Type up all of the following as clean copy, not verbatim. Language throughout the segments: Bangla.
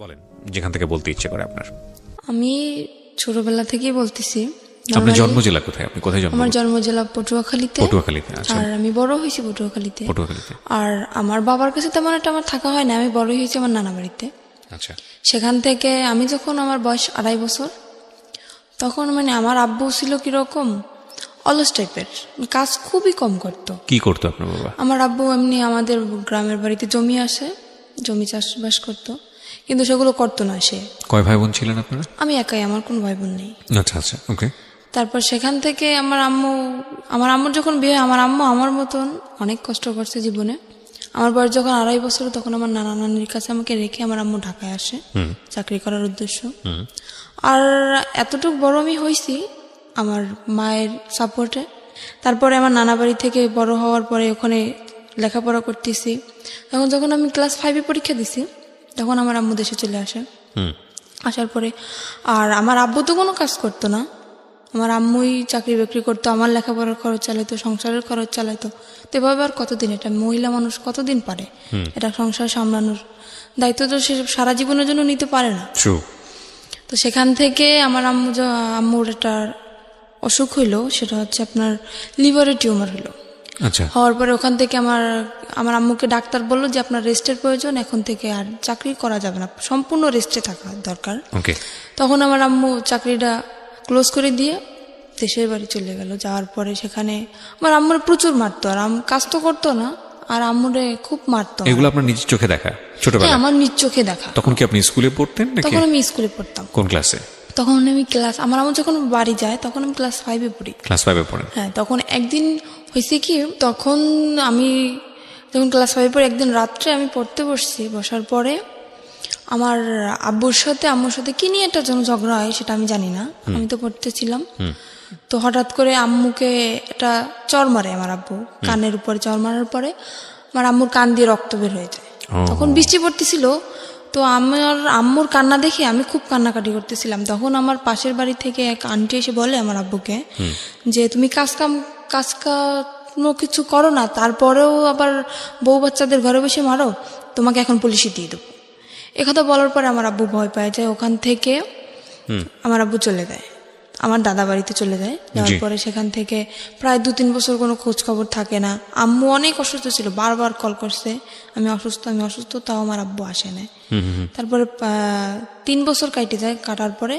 বলেন, যেখান থেকে বলতে ইচ্ছে করে আপনার। আমি ছোটবেলা থেকেই বলতেছি। আপনার জন্ম জেলা কোথায়? আপনি কোথায় জন্ম? আমার জন্ম জেলা পটুয়াখালীতে। পটুয়াখালীতে। আচ্ছা। আর আমি বড় হয়েছি পটুয়াখালীতে। পটুয়াখালীতে। আর আমার বাবার কাছে তেমন একটা আমার থাকা হয় না, আমি বড় হয়েছি আমার নানা বাড়িতে। আচ্ছা। সেখান থেকে আমি যখন আমার বয়স 2.5 বছর, তখন আমার আব্বু ছিল কিরকম অলস টাইপের, কাজ খুবই কম করতো। কি করতো আপনার বাবা? আমার আব্বু এমনি আমাদের গ্রামের বাড়িতে জমি আসে, জমি চাষবাস করতো, কিন্তু সেগুলো করতো না সে। কয় ভাই বোন ছিলেন আপনারা? আমি একাই, আমার কোনো ভাই বোন নেই। আচ্ছা আচ্ছা, ওকে। তারপর সেখান থেকে আমার আম্মুর যখন বিয়ে হয়, আমার আম্মু আমার মতন অনেক কষ্ট করছে জীবনে। আমার বয়স যখন 2.5 বছর, তখন আমার নানা নানির কাছে আমাকে রেখে আমার আম্মু ঢাকায় আসে চাকরি করার উদ্দেশ্য। আর এতটুকু বড় আমি হয়েছি আমার মায়ের সাপোর্টে। তারপরে আমার নানা বাড়ি থেকে বড় হওয়ার পরে ওখানে লেখাপড়া করতেছি। যখন আমি ক্লাস 5-এ পরীক্ষা দিছি, তখন আমার আম্মু দেশে চলে আসে। আসার পরে আর আমার আব্বু তো কোনো কাজ করতো না, আমার আম্মুই চাকরি বাকরি করতো, আমার লেখাপড়ার খরচ চালাইতো, সংসারের খরচ চালাইতো। তো এভাবে আর কতদিন, এটা মহিলা মানুষ কতদিন পারে এটা সংসার সামলানোর দায়িত্ব? তো সে সারা জীবনের জন্য নিতে পারে না। তো সেখান থেকে আমার আম্মুর একটা অসুখ হইলো, সেটা হচ্ছে আপনার লিভারের টিউমার হলো। আচ্ছা। হওয়ার পরে ওখান থেকে আমার আম্মুকে ডাক্তার বললো যে আপনার রেস্টের প্রয়োজন, এখন থেকে আর চাকরি করা যাবে না, সম্পূর্ণ রেস্টে থাকা দরকার। ওকে। তখন আমার আম্মু চাকরিটা ক্লোজ করে দিয়ে দেশের বাড়ি চলে গেল। যাওয়ার পরে সেখানে আমার আম্মুর প্রচুর মারতো, আর কাজ তো করতো না, আর আম্মুরে খুব মারতো। এগুলো আপনার নিজের চোখে দেখা? ছোটবেলায়? হ্যাঁ, আমার নিজ চোখে দেখা। তখন কি আপনি স্কুলে পড়তেন নাকি? তখন আমি স্কুলে পড়তাম। কোন ক্লাসে? তখন আমি আমার আম্মু যখন বাড়ি যায় তখন আমি ক্লাস 5-এ পড়ি। ক্লাস 5-এ পড়েন? হ্যাঁ। তখন একদিন হয়েছে কি, তখন আমি যখন ক্লাস 5-এ পড়ি, একদিন রাত্রে আমি পড়তে বসছি। বসার পরে আমার আম্মুর সাথে কি নিয়ে একটা যেন ঝগড়া হয়, সেটা আমি জানি না, আমি তো পড়তেছিলাম। তো হঠাৎ করে আম্মুকে একটা চর মারে আমার আব্বু, কানের উপরে চর মারার পরে আমার আম্মুর কান দিয়ে রক্ত বের হয়ে যায়। তখন বৃষ্টি পড়তেছিল, তো আমার আম্মুর কান্না দেখে আমি খুব কান্নাকাটি করতেছিলাম। তখন আমার পাশের বাড়ি থেকে এক আন্টি এসে বলে আমার আব্বুকে যে তুমি কাজ কোনো কিছু করো না, তারপরেও আবার বউ বাচ্চাদের ঘরে বসে মারো, তোমাকে এখন পুলিশে দিয়ে দেবো। একথা বলার পরে আমার আব্বু ভয় পায় যায়। ওখান থেকে আমার আব্বু চলে যায়, আমার দাদা বাড়িতে চলে যায়। যাওয়ার পরে সেখান থেকে প্রায় 2-3 বছর কোনো খোঁজ খবর থাকে না। আম্মু অনেক অসুস্থ ছিল, বারবার কল করছে আমি অসুস্থ, তাও আমার আব্বু আসে না। তারপরে 3 বছর কাটে যায়। কাটার পরে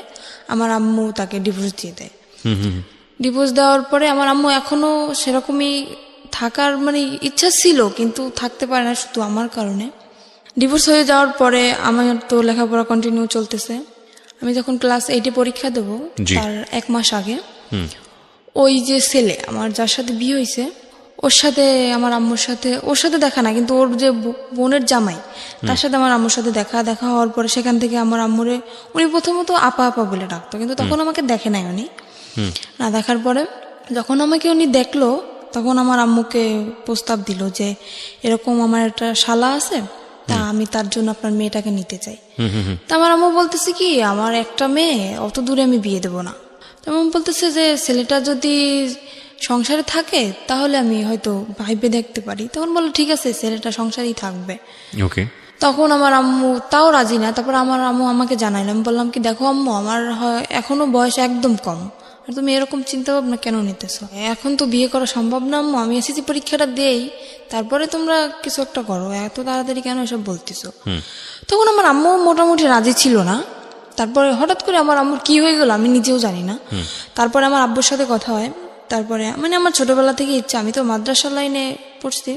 আমার আম্মু তাকে ডিভোর্স দিয়ে দেয়। ডিভোর্স দেওয়ার পরে আমার আম্মু এখনো সেরকমই থাকার ইচ্ছা ছিল, কিন্তু থাকতে পারে না শুধু আমার কারণে। ডিভোর্স হয়ে যাওয়ার পরে আমার তো লেখাপড়া কন্টিনিউ চলতেছে। আমি যখন ক্লাস 8-এ পরীক্ষা দেবো, তার 1 মাস আগে ওই যে ছেলে আমার যার সাথে বিয়ে হয়েছে, ওর সাথে আমার আম্মুর সাথে, ওর সাথে দেখা না, কিন্তু ওর যে বোনের জামাই, তার সাথে আমার আম্মুর সাথে দেখা হওয়ার পরে সেখান থেকে আমার আম্মুরে উনি প্রথমত আপা বলে ডাকতো, কিন্তু তখন আমাকে দেখে নাই উনি। না দেখার পরে যখন আমাকে উনি দেখলো, তখন আমার আম্মুকে প্রস্তাব দিল যে এরকম আমার একটা শালা আছে, তা আমি তার জন্য আপনার মেয়েটাকে নিতে চাই। তা আমার আম্মু বলতেছে কি, আমার একটা মেয়ে, অত দূরে আমি বিয়ে দেবো না। তো আমি বলতেছে যে ছেলেটা যদি সংসারে থাকে তাহলে আমি হয়তো ভাইবে দেখতে পারি। তখন বললো ঠিক আছে, ছেলেটা সংসারেই থাকবে। ওকে। তখন আমার আম্মু তাও রাজি না। তারপর আমার আম্মু আমাকে জানাইলাম, বললাম কি দেখো আম্মু, আমার এখনো বয়স একদম কম, আর তুমি এরকম চিন্তা ভাবনা কেন নিতেছো? এখন তো বিয়ে করা সম্ভব না আম্মু, আমি এসএসসি পরীক্ষাটা দেই, তারপরে তোমরা কিছু একটা করো, এত তাড়াতাড়ি কেন এসব বলতেছো? তখন আমার আম্মু মোটামুটি রাজি ছিল না। তারপরে হঠাৎ করে আমার আম্মুর কি হয়ে গেল আমি নিজেও জানি না। তারপরে আমার আব্বুর সাথে কথা হয়। তারপরে আমার ছোটবেলা থেকে ইচ্ছা, আমি তো মাদ্রাসা লাইনে পড়ছি,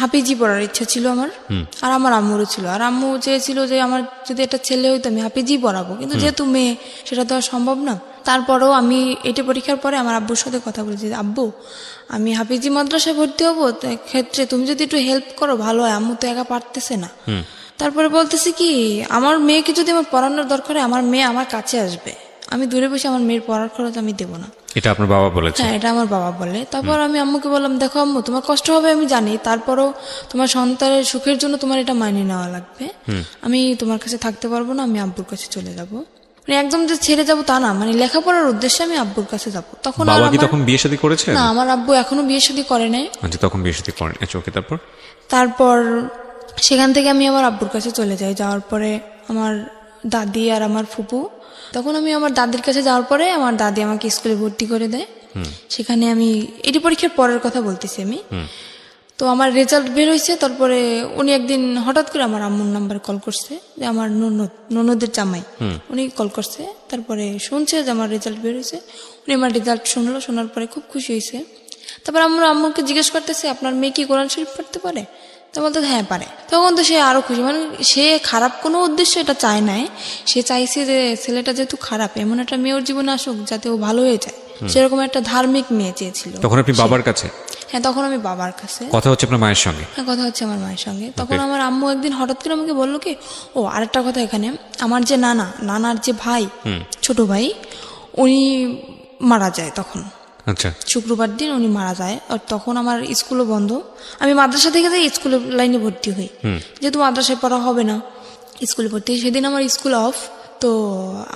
হাফিজি পড়ার ইচ্ছা ছিল আমার, আর আমার আম্মুরও ছিল। আর আম্মু চেয়েছিল যে আমার যদি একটা ছেলে হইতো আমি হাফিজি পড়াবো, কিন্তু যেহেতু মেয়ে সেটা তো আর সম্ভব না। তারপরেও আমি 8-এ পরীক্ষার পরে আমার আব্বুর সাথে কথা বলেছি, আব্বু আমি হাফিজি মাদ্রাসায় ভর্তি হবো, ক্ষেত্রে তুমি যদি একটু হেল্প করো ভালো হয়, আম্মু তো একা পারতেছে না। তারপরে বলতেছি কি, আমার মেয়েকে যদি আমার পড়ানোর দরকার হয়, আমার মেয়ে আমার কাছে আসবে, আমি দূরে বসে আমার মেয়ের পড়ার খরচ আমি দেবো না। এটা আপনার বাবা বলেছে? হ্যাঁ, এটা আমার বাবা বলে। তারপর আমি আম্মুকে বললাম, দেখো আম্মু, তোমার কষ্ট হবে আমি জানি, তারপরও তোমার সন্তানের সুখের জন্য তোমার এটা মাইনে নেওয়া লাগবে। আমি তোমার কাছে থাকতে পারবো না, আমি আব্বুর কাছে চলে যাবো। একদম যে ছেড়ে যাবো তা না, লেখাপড়ার উদ্দেশ্যে আমি আব্বুর কাছে যাবো। তখন বাবা কি তখন বিয়ে শাদী করেছে? না, আমার আব্বু এখনো বিয়ে শাদী করে নাই। আচ্ছা, তখন বিয়ে শাদী করেন। আচ্ছা, ওকে। তারপর সেখান থেকে আমি আমার আব্বুর কাছে চলে যাই। যাওয়ার পরে আমার দাদি আর আমার ফুপু। তখন আমি আমার দাদির কাছে যাওয়ার পরে আমার দাদি আমাকে স্কুলে ভর্তি করে দেয়। সেখানে আমি এটি পরীক্ষার পরের কথা বলতেছি আমি। তো আমার রেজাল্ট বের হয়েছে, তারপরে উনি একদিন হঠাৎ করে আমার আম্মুর নাম্বার কল করছে, যে আমার ননদের জামাই, উনি কল করছে। তারপরে শুনছে যে আমার রেজাল্ট বের হয়েছে। উনি আমার রেজাল্ট শুনলো, শোনার পরে খুব খুশি হয়েছে। তারপর আমরা আম্মুকে জিজ্ঞেস করতেছে, আপনার মেয়ে কি কোরআন শরীফ পড়তে পারে? তো বলতে হ্যাঁ পারে। তখন তো সে আরো খুশি, মানে সে খারাপ কোনো উদ্দেশ্য এটা চায় নাই। সে চাইছে যে ছেলেটা যেহেতু খারাপ, এমন একটা মেয়ে ওর জীবনে আসুক যাতে ও ভালো হয়ে যায়, সেরকম একটা ধার্মিক মেয়ে চেয়েছিল। তখন আপনি বাবার কাছে? হ্যাঁ, তখন আমি বাবার কাছে। কথা হচ্ছে আপনার মায়ের সঙ্গে? হ্যাঁ, কথা হচ্ছে আমার মায়ের সঙ্গে। তখন আমার আম্মু একদিন হঠাৎ করে আমাকে বললো কি, ও আরেকটা কথা, এখানে আমার যে নানার যে ভাই, ছোট ভাই, উনি মারা যায় তখন। আচ্ছা। শুক্রবার দিন উনি মারা যায়। আর তখন আমার স্কুলও বন্ধ। আমি মাদ্রাসা থেকে যাই স্কুলের লাইনে ভর্তি হই, যেহেতু মাদ্রাসায় পড়া হবে না, স্কুলে ভর্তি হই। সেদিন আমার স্কুল অফ। তো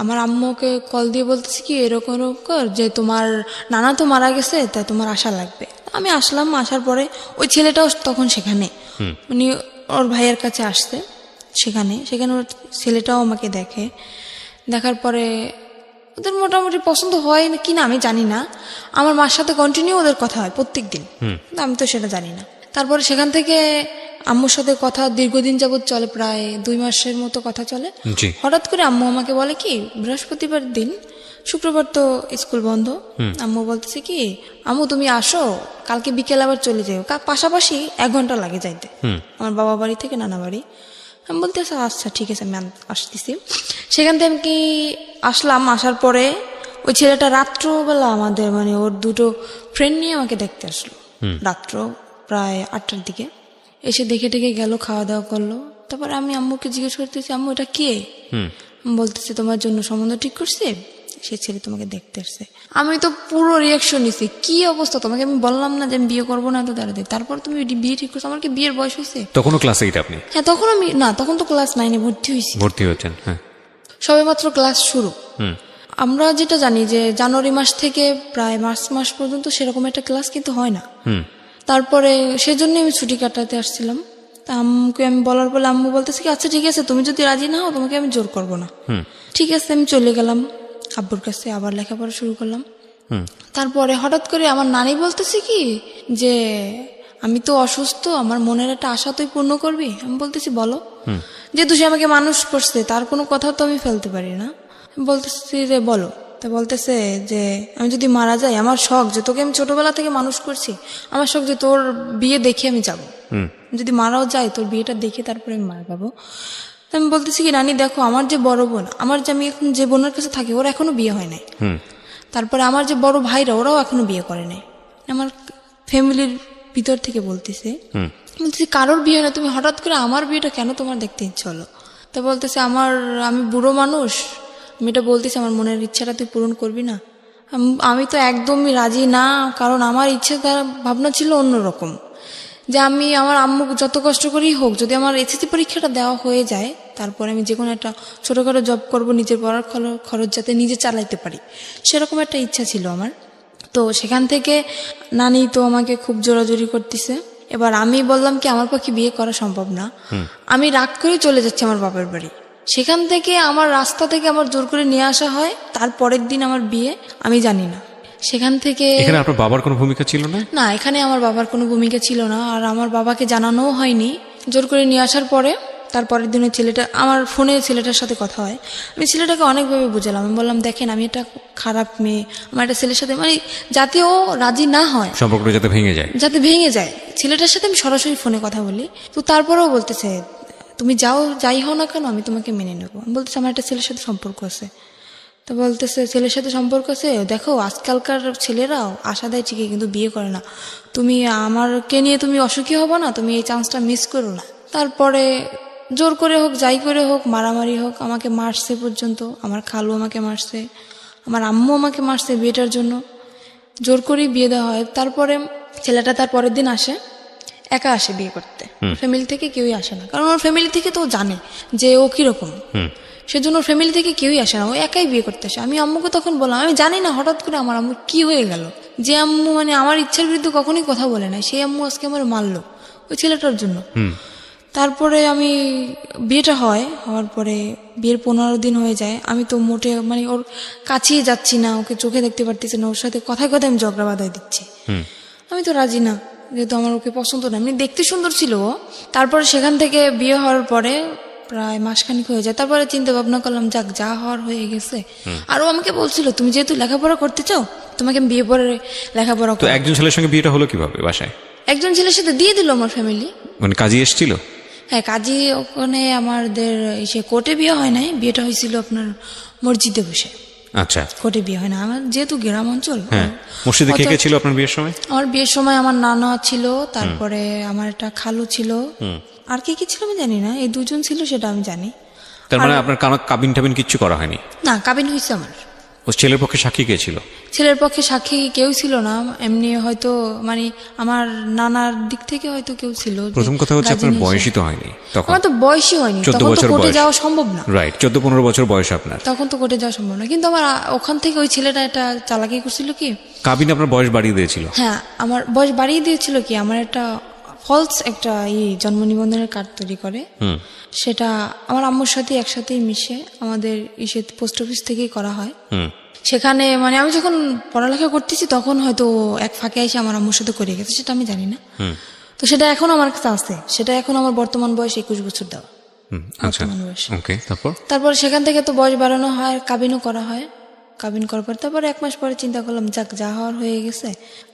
আমার আম্মুকে কল দিয়ে বলতেছি কি, এরকম এরকম যে তোমার নানা তো মারা গেছে, তাই তোমার আসা লাগবে। আমি আসলাম। আসার পরে ওই ছেলেটাও তখন সেখানে, উনি ওর ভাইয়ের কাছে আসছে। সেখানে ওর ছেলেটাও আমাকে দেখে। দেখার পরে ওদের মোটামুটি পছন্দ হয় কি না আমি জানি না। আমার মার সাথে কন্টিনিউ ওদের কথা হয় প্রত্যেক দিন, আমি তো সেটা জানি না। তারপরে সেখান থেকে আম্মুর সাথে কথা দীর্ঘদিন যাবৎ চলে, প্রায় 2 মাসের মতো কথা চলে। হঠাৎ করে আম্মু আমাকে বলে কি, বৃহস্পতিবার দিন, শুক্রবার তো স্কুল বন্ধ, আম্মু বলতেছে কি, আম্মু তুমি আসো, কালকে বিকেল আবার চলে যাও। পাশাপাশি 1 ঘন্টা লাগে যাইতে আমার বাবা বাড়ি থেকে নানা বাড়ি। আমি বলতে আচ্ছা ঠিক আছে, আমি আসতেছি। সেখান থেকে আমি কি আসলাম। আসার পরে ওই ছেলেটা রাত্রবেলা আমাদের মানে ওর 2টো ফ্রেন্ড নিয়ে আমাকে দেখতে আসলো, রাত্র প্রায় 8টার দিকে এসে দেখে টেকে গেল, খাওয়া দাওয়া করলো। তারপরে আমি আম্মুকে জিজ্ঞেস করতেছি, আম্মু এটা কে? বলতেছে তোমার জন্য সম্বন্ধ ঠিক করছে, সে ছেলে তোমাকে দেখতে আসছে। আমি তো পুরো রিয়াকশন নিছি, কি অবস্থা, তোমাকে আমি বললাম না যে আমি বিয়ে করবো না, তো দাঁড়াতে তারপর তুমি বিয়ে ঠিক করছো? আমার কি বিয়ের বয়স হয়েছে? তখনও ক্লাস 8 আপনি? হ্যাঁ, তখন আমি না, তখন তো ক্লাস 9-এ ভর্তি হচ্ছেন। হ্যাঁ, সবে মাত্র ক্লাস শুরু। আমরা যেটা জানি যে জানুয়ারি মাস থেকে প্রায় মার্চ মাস পর্যন্ত সেরকম একটা ক্লাস কিন্তু হয় না। তারপরে সেজন্য আমি ছুটি কাটাতে আসছিলাম। তা আম্মুকে আমি বলার পরে আম্মু বলতেছে কি, আচ্ছা ঠিক আছে, তুমি যদি রাজি না হও তোমাকে আমি জোর করবো না। ঠিক আছে, আমি চলে গেলাম আব্বুর কাছে, আবার লেখাপড়া শুরু করলাম। তারপরে হঠাৎ করে আমার নানি বলতেছে কি যে, আমি তো অসুস্থ, আমার মনের একটা আশা তুই পূর্ণ করবি। আমি বলতেছি বলো। যেহেতু সে আমাকে মানুষ করছে, তার কোনো কথা তো আমি ফেলতে পারি না। বলতেছি যে বলো। তা বলতেছে যে আমি যদি মারা যাই, আমার শখ যে তোকে আমি ছোটবেলা থেকে মানুষ করছি, আমার শখ যে তোর বিয়ে দেখে আমি যাবো, যদি মারাও যাই তোর বিয়েটা দেখে তারপরে আমি মারা যাবো। আমি বলতেছি কি, রানী দেখো, আমার যে বড় বোন, আমার যে আমি এখন যে বোনের কাছে থাকি, ওর এখনো বিয়ে হয় নাই। তারপরে আমার যে বড় ভাইরা, ওরাও এখনো বিয়ে করে নাই। আমার ফ্যামিলির ভিতর থেকে বলতেছি কারোর বিয়ে না, তুমি হঠাৎ করে আমার বিয়েটা কেন তোমার দেখতে ইচ্ছে হলো? তা বলতেছে আমি বুড়ো মানুষ, আমি এটা বলতেছি আমার মনের ইচ্ছাটা তুই পূরণ করবি না? আমি তো একদমই রাজি না, কারণ আমার ইচ্ছে তার ভাবনা ছিল অন্যরকম, যে আমি আমার আম্মু যত কষ্ট করেই হোক, যদি আমার এসএসসি পরীক্ষাটা দেওয়া হয়ে যায়, তারপরে আমি যে কোনো একটা ছোটোখাটো জব করব, নিজের পড়ার খরচ যাতে নিজে চালাইতে পারি, সেরকম একটা ইচ্ছা ছিল আমার। তো সেখান থেকে নানি তো আমাকে খুব জোরাজোরি করতেছে। এবার আমি বললাম কি, আমার পক্ষে বিয়ে করা সম্ভব না। আমি রাগ করে চলে যাচ্ছি আমার বাবার বাড়ি। সেখান থেকে আমার রাস্তা থেকে আমার জোর করে নিয়ে আসা হয়, তারপরের দিন আমার বিয়ে। আমি জানি না সেখান থেকে। এখানে আপনার বাবার কোনো ভূমিকা ছিল না? না, এখানে আমার বাবার কোনো ভূমিকা ছিল না, আর আমার বাবাকে জানানোও হয়নি। জোর করে নিয়ে আসার পরে তারপরের দিনে ছেলেটা, আমার ফোনে ছেলেটার সাথে কথা হয়। আমি ছেলেটাকে অনেকভাবে বুঝালাম, আমি বললাম দেখেন, আমি একটা খারাপ মেয়ে, আমার একটা ছেলের সাথে, মানে যাতে ও রাজি না হয়, সম্পর্কটা যাতে ভেঙে যায়, ছেলেটার সাথে আমি সরাসরি ফোনে কথা বলি। তো তারপরেও বলতেছে তুমি যাই হও না কেন, আমি তোমাকে মেনে নেবো। আমি বলতেছি আমার একটা ছেলের সাথে সম্পর্ক আছে। তো বলতেছে ছেলের সাথে সম্পর্ক আছে, দেখো আজকালকার ছেলেরাও আশা দেয় ঠিকই, কিন্তু বিয়ে করে না। তুমি আমারকে নিয়ে তুমি অসুখী হবো না, তুমি এই চান্সটা মিস করো না। তারপরে জোর করে হোক, যাই করে হোক, মারামারি হোক, আমাকে মারছে পর্যন্ত। আমার খালু আমাকে মারছে, আমার আম্মু আমাকে মারছে বিয়েটার জন্য। জোর করেই বিয়ে দেওয়া হয়। তারপরে ছেলেটা তার পরের দিন আসে, একা আসে বিয়ে করতে, ফ্যামিলি থেকে কেউই আসে না, কারণ ওর ফ্যামিলি থেকে তো জানে যে ও কিরকম, সেজন্য ওর ফ্যামিলি থেকে কেউই আসে না, ও একাই বিয়ে করতে আসে। আমি আম্মুকে তখন বললাম, আমি জানি না হঠাৎ করে আমার আম্মু কি হয়ে গেল, যে আম্মু মানে আমার ইচ্ছার বিরুদ্ধে কখনোই কথা বলে না, সেই আম্মু আজকে আমার মারলো ওই ছেলেটার জন্য। তারপরে আমি বিয়েটা হওয়ার পরে বিয়ের 15 দিন হয়ে যায়, আমি তো মোটে মানে ওর কাছেই যাচ্ছি না, ওকে চোখে দেখতে পারতেছি না, ওর সাথে কথায় কথায় আমি ঝগড়া বাঁধাই দিচ্ছি। আমি তো রাজি না, যেহেতু আমার ওকে পছন্দ না। এমনি দেখতে সুন্দর ছিল ও। তারপরে সেখান থেকে বিয়ে হওয়ার পরে প্রায় মাসখানিক হয়ে যায়, তারপরে চিন্তা ভাবনা করলাম যাক, যা হওয়ার হয়ে গেছে। আর ও আমাকে বলছিল তুমি যেহেতু লেখাপড়া করতে চাও, তোমাকে আমি বিয়ে পরে লেখাপড়া তো একজন ছেলের সঙ্গে বিয়েটা হলো কিভাবে বাসায়? একজন ছেলের সাথে দিয়ে দিল আমার ফ্যামিলি। মানে কাজী এসেছিল? হ্যাঁ, কাজী ওখানে আমাদের সে কোর্টে বিয়ে হয় নাই, বিয়েটা হয়েছিল আপনার মসজিদে বসে। আচ্ছা, কোর্টে বিয়ে হয় না, আমার যেহেতু গ্রাম অঞ্চল। হ্যাঁ। মসজিদে কে কে ছিল আপনার বিয়ের সময়? আমার বিয়ের সময় আমার নানা ছিল, তারপরে আমার একটা খালু ছিল, আর কে কি ছিল আমি জানি না, এই দুজন ছিল সেটা আমি জানি। তার মানে আপনার কাবিন টাবিন কিচ্ছু করা হয়নি? না, কাবিন হয়েছে আমার। ও ছেলের পক্ষে সাক্ষী কে ছিল? ছেলের পক্ষে সাক্ষী কেউ ছিল না, এমনি হয়তো মানে আমার নানার দিক থেকে হয়তো কেউ ছিল। প্রথম কথা হচ্ছে আপনার বয়সই তো হয়নি তখন। আমার তো বয়সই হয়নি, 14 তখন তো বছর কোর্টে বয়স। যাওয়া সম্ভব না। রাইট, 14-15 বছর বয়স আপনার, তখন তো কোর্টে যাওয়া সম্ভব না। কিন্তু আমার ওখান থেকে ওই ছেলেটা একটা চালাকি করছিল কি, কাবিন আপনার বয়স বাড়িয়ে দিয়েছিল? হ্যাঁ, আমার বয়স বাড়িয়ে দিয়েছিল কি, আমার একটা ফলস একটা জন্ম নিবন্ধনের কার্ড তৈরি করে, সেটা আমার আম্মুর সাথে একসাথেই মিশে আমাদের পোস্ট অফিস থেকেই করা হয়। সেখানে মানে আমি যখন পড়ালেখা করতেছি তখন হয়তো এক ফাঁকে এসে আমার আম্মুর সাথে করে গেছে, সেটা আমি জানি না। তো সেটা এখন আমার কাছে আছে, সেটা এখন আমার বর্তমান বয়স 21 বছর দেওয়া। আচ্ছা, বর্তমান বয়স। ওকে। তারপর সেখান থেকে তো বয়স বাড়ানো হয়, কাবিনও করা হয়। কাবিন করার পর তারপরে 1 মাস পরে চিন্তা করলাম যাক, যা হওয়ার হয়ে গেছে,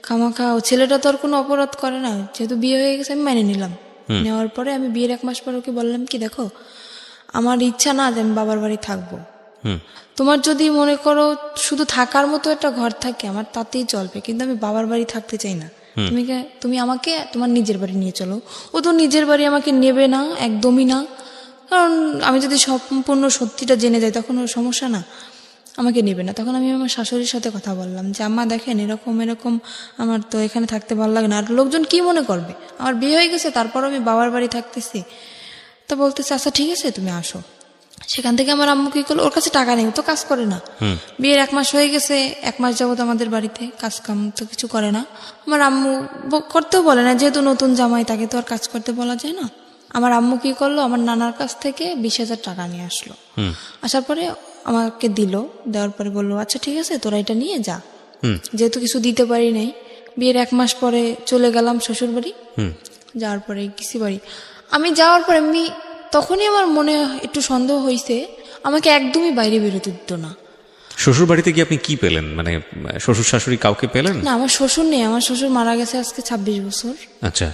খামাখা ও ছেলেটা তো আর কোনো অপরাধ করে না, যেহেতু বিয়ে হয়ে গেছে আমি মেনে নিলাম। নেওয়ার পরে আমি বিয়ের 1 মাস পরে ওকে বললাম কি, দেখো আমার ইচ্ছা না যে আমি বাবার বাড়ি থাকবো, তোমার যদি মনে করো শুধু থাকার মতো একটা ঘর থাকে আমার তাতেই চলবে, কিন্তু আমি বাবার বাড়ি থাকতে চাই না। তুমি আমাকে তোমার নিজের বাড়ি নিয়ে চলো। ও তো নিজের বাড়ি আমাকে নেবে না, একদমই না, কারণ আমি যদি সম্পূর্ণ সত্যিটা জেনে যাই তখন ওর সমস্যা না, আমাকে নেবে না। তখন আমি আমার শাশুড়ির সাথে কথা বললাম যে আম্মা দেখেন এরকম এরকম, আমার তো এখানে থাকতে ভালো লাগে না, আর লোকজন কি মনে করবে, আমার বিয়ে হয়ে গেছে তারপর আমি বাবার বাড়ি থাকতেছি। তো বলতেছে আচ্ছা ঠিক আছে তুমি আসো। সেখান থেকে আমার আম্মু কি করলো, ওর কাছে টাকা নেই, তো কাজ করে না, বিয়ের 1 মাস হয়ে গেছে, 1 মাস যাবত আমাদের বাড়িতে কাজ কাম তো কিছু করে না। আমার আম্মু করতেও বলে না, যেহেতু নতুন জামাই তাকে তো আর কাজ করতে বলা যায় না। আমার আম্মু কি করলো, আমার নানার কাছ থেকে 20,000 টাকা নিয়ে আসলো। আসার পরে আমাকে দিল, দেওয়ার পরে বললো আচ্ছা ঠিক আছে তোরা এটা নিয়ে যা। যেহেতু কিছু দিতে পারি নাই, বিয়ের 1 মাস পরে চলে গেলাম শ্বশুর বাড়ি। যাওয়ার পরে কিসি বাড়ি আমি যাওয়ার পরে আমি তখনই আমার মনে একটু সন্দেহ হয়েছে, আমাকে একদমই বাইরে বেরোতে দিত না। শ্বশুর বাড়িতে গিয়ে আপনি কি পেলেন, মানে শ্বশুর শাশুড়ি কাউকে পেলেন? না, আমার শ্বশুর নেই, আমার শ্বশুর মারা গেছে আজকে 26 বছর। আচ্ছা,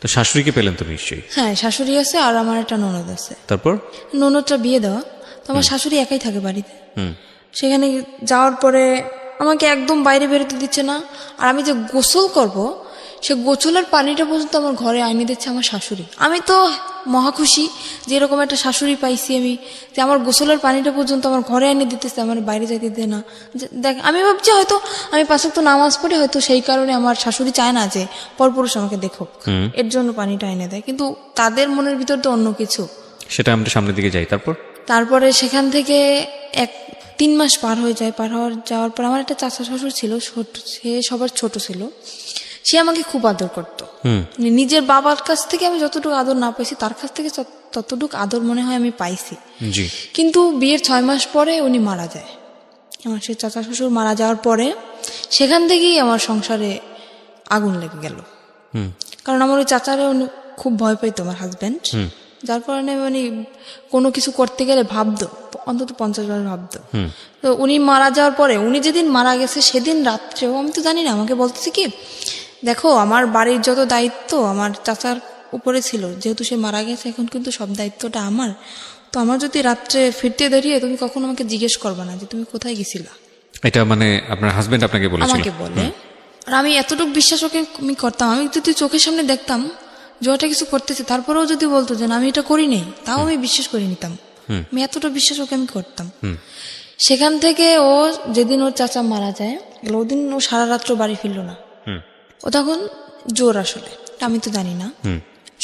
তো শাশুড়িকে পেলেন তো নিশ্চয়ই? হ্যাঁ, শাশুড়ি আছে আর আমার একটা ননদ আছে। তারপর ননদটা বিয়ে দেওয়া, তো আমার শাশুড়ি একাই থাকে বাড়িতে। সেখানে যাওয়ার পরে আমাকে একদম বাইরে বেরোতে দিচ্ছে না, আর আমি যে গোসল করব সে গোসলের পানিটা পর্যন্ত আমার ঘরে আইনে দিচ্ছে আমার শাশুড়ি। আমি তো মহা খুশি যে এরকম একটা শাশুড়ি পাইছি আমি, যে আমার গোসলের পানিটা পর্যন্ত আমার ঘরে এনে দিতেছে, আমার বাইরে যাইতে দেয় না। দেখ, আমি ভাবছি হয়তো আমি 5 ওয়াক্ত নামাজ পড়ি, হয়তো সেই কারণে আমার শাশুড়ি চায় না যে পরপুরুষ আমাকে দেখুক, এর জন্য পানিটা এনে দেয়, কিন্তু তাদের মনের ভিতর তো অন্য কিছু। সেটা আমরা সামনের দিকে যাই। তারপরে সেখান থেকে 3 মাস পার হয়ে যায়। যাওয়ার পর আমার একটা চাচা শ্বশুর ছিল, সে সবার ছোট ছিল, সে আমাকে খুব আদর করতো। নিজের বাবার কাছ থেকে আমি যতটুকু আদর না পাইছি, তার কাছ থেকে ততটুকু আদর মনে হয় আমি পাইছি। কিন্তু বিয়ের 6 মাস পরে উনি মারা যায়। আমার সেই চাচা শ্বশুর মারা যাওয়ার পরে সেখান থেকেই আমার সংসারে আগুন লেগে গেল। কারণ আমার ওই চাচারে খুব ভয় পাইতো আমার হাজব্যান্ড, যার কারণে মানে কোনো কিছু করতে গেলে ভাবতো, অন্তত 50 বার ভাবতো। তো উনি মারা যাওয়ার পরে, উনি যেদিন মারা গেছে সেদিন রাত্রেও আমি তো জানি না, আমাকে বলতেছে কি, দেখো আমার বাড়ির যত দায়িত্ব আমার চাচার উপরে ছিল, যেহেতু সে মারা গেছে এখন কিন্তু সব দায়িত্বটা আমার, তো আমার যদি রাত্রে ফিরতে দাঁড়িয়ে তুমি কখনো আমাকে জিজ্ঞেস করবা না যে তুমি কোথায় গেছিলা। এটা মানে আপনার হাজবেন্ড আপনাকে বলেছিল? আমাকে বলে। আর আমি এতটুকু বিশ্বাস ওকে আমি করতাম, আমি যদি চোখের সামনে দেখতাম যে ওটা কিছু করতেছে, তারপরেও যদি বলতো যে আমি এটা করি নাই, তাও আমি বিশ্বাস করে নিতাম। আমি এতটা বিশ্বাস ওকে আমি করতাম। সেখান থেকে ও যেদিন ওর চাচা মারা যায়, ওদিন ও সারা রাত্র বাড়ি ফিরল না। ও তখন জোর, আসলে আমি তো জানি না।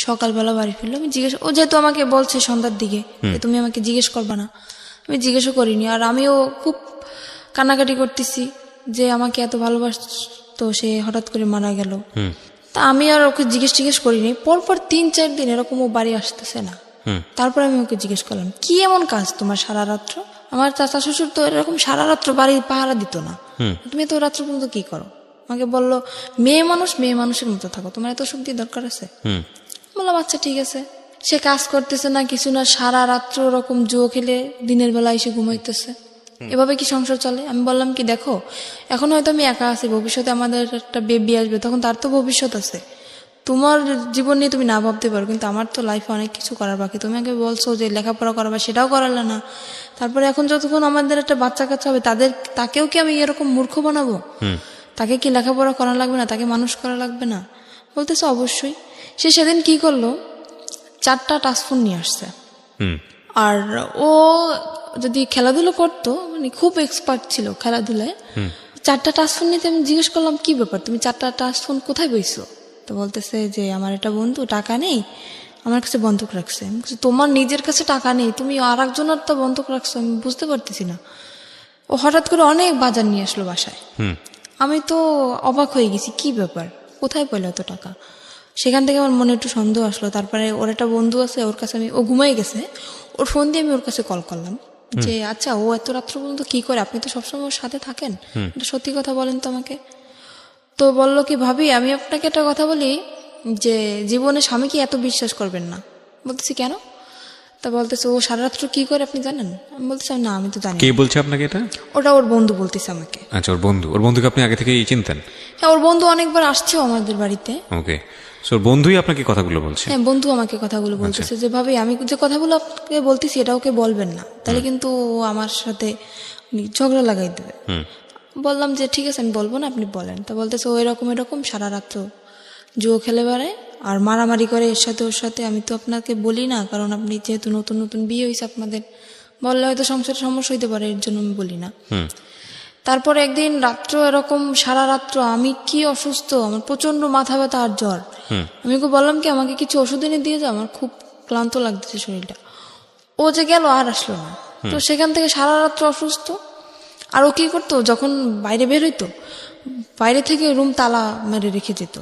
সকালবেলা বাড়ি ফিরলো, আমি জিজ্ঞেস, ও যেহেতু আমাকে বলছে সন্ধ্যার দিকে তুমি আমাকে জিজ্ঞেস করবা না, আমি জিজ্ঞেসও করিনি। আর আমিও খুব কান্নাকাটি করতেছি যে আমাকে এত ভালোবাসতো, সে হঠাৎ করে মারা গেল। তা আমি আর ওকে জিজ্ঞেস করিনি। পরপর 3-4 দিন এরকম ও বাড়ি আসতেছে না। তারপর আমি ওকে জিজ্ঞেস করলাম, কি এমন কাজ তোমার সারা রাত্র? আমার চাচা শ্বশুর তো এরকম সারা রাত্র বাড়ি পাহারা দিত না, তুমি তো রাত্র পর্যন্ত কি করো? আমাকে বললো, মেয়ে মানুষের মতো থাকো, তোমার এত শক্তি দরকার আছে? বললাম আচ্ছা ঠিক আছে। সে কাজ করতেছে না, কিছু না, সারা রাত্র ওরকম জুয়ো খেলে দিনের বেলা এসে ঘুমাইতেছে। এভাবে কি সংসার চলে? আমি বললাম কি, দেখো এখন হয়তো আমি একা আছি, ভবিষ্যতে আমাদের একটা বেবি আসবে, তখন তার তো ভবিষ্যৎ আছে। তোমার জীবন নিয়ে তুমি না ভাবতে পারো, কিন্তু আমার তো লাইফে অনেক কিছু করার বাকি। তুমি আগে বলছো যে লেখাপড়া করাবা, সেটাও করালে না। তারপরে এখন যতক্ষণ আমাদের একটা বাচ্চা কাচ্চা হবে, তাকেও কি আমি এরকম মূর্খ বানাবো? তাকে কি লেখাপড়া করা লাগবে না? তাকে মানুষ করা লাগবে না? বলতেছে অবশ্যই। সে সেদিন কি করলো, 4টা টাচফোন নিয়ে আসছে। আর ও যদি খেলাধুলো করতো, মানে খুব এক্সপার্ট ছিল খেলাধুলায়, 4টা টাচফোন নিতে আমি জিজ্ঞেস করলাম, কি ব্যাপার, তুমি 4টা টাচফোন কোথায় বইছো? তো বলতেছে যে আমার একটা বন্ধু টাকা নেই, আমার কাছে বন্ধক রাখছে। আমি বলছি, তোমার নিজের কাছে টাকা নেই, তুমি আর একজনের তো বন্ধক রাখছো? আমি বুঝতে পারতেছি না। ও হঠাৎ করে অনেক বাজার নিয়ে আসলো বাসায়। আমি তো অবাক হয়ে গেছি, কি ব্যাপার, কোথায় পেলো এত টাকা? সেখান থেকে আমার মনে একটু সন্দেহ আসলো। তারপরে ওর একটা বন্ধু আছে, ওর কাছে ও ঘুমাই গেছে, ওর ফোন দিয়ে আমি ওর কাছে কল করলাম যে আচ্ছা ও এত রাত্র পর্যন্ত কি করে, আপনি তো সবসময় ওর সাথে থাকেন, এটা সত্যি কথা বলেন তো আমাকে। তো বললো কি, ভাবি আমি আপনাকে একটা কথা বলি, যে জীবনে স্বামীকে এত বিশ্বাস করবেন না। বলতেছি কেন? তা বলতেছে, ও সারা রাত্র কি করে আপনি জানেন? আমি বলতেছি না, আমি তো জানি কে না। বলছে আপনাকে এটা? ওটা ওর বন্ধু বলতেছে আমাকে। আচ্ছা, ওর বন্ধুকে আপনি আগে থেকেই চিনতেন? হ্যাঁ, ওর বন্ধু অনেকবার আসছেও আমাদের বাড়িতে। ওকে, ওর বন্ধুই আপনাকে কথাগুলো বলছে? হ্যাঁ, বন্ধু আমাকে কথাগুলো বলতেছে যে ভাবি আমি যে কথাগুলো আপনাকে বলতেছি এটা ওকে বলবেন না, তাহলে কিন্তু ও আমার সাথে ঝগড়া লাগাই দেবে। বললাম যে ঠিক আছে আমি বলবো না, আপনি বলেন। তা বলতেছে ও এরকম সারা রাত্র জুয়ো খেলে বেড়ায় আর মারামারি করে এর সাথে ওর সাথে। আমি তো আপনাকে বলি না, কারণ আপনি যেহেতু নতুন নতুন বিয়ে হয়েছে আপনাদের, বললে হয়তো সংসারে সমস্যা হইতে পারে, এর জন্য আমি বলি না। তারপরে একদিন রাত্র এরকম সারা রাত্র আমি কি অসুস্থ, আমার প্রচন্ড মাথা ব্যথা আর জ্বর। আমি ওকে বললাম কি আমাকে কিছু ওষুধ এনে দিয়ে যাও, আমার খুব ক্লান্ত লাগতেছে শরীরটা। ও যে গেল আর আসলো না। তো সেখান থেকে সারা রাত্র অসুস্থ। আর ও কি করতো, যখন বাইরে বের হইতো, বাইরে থেকে রুম তালা মেরে রেখে যেত।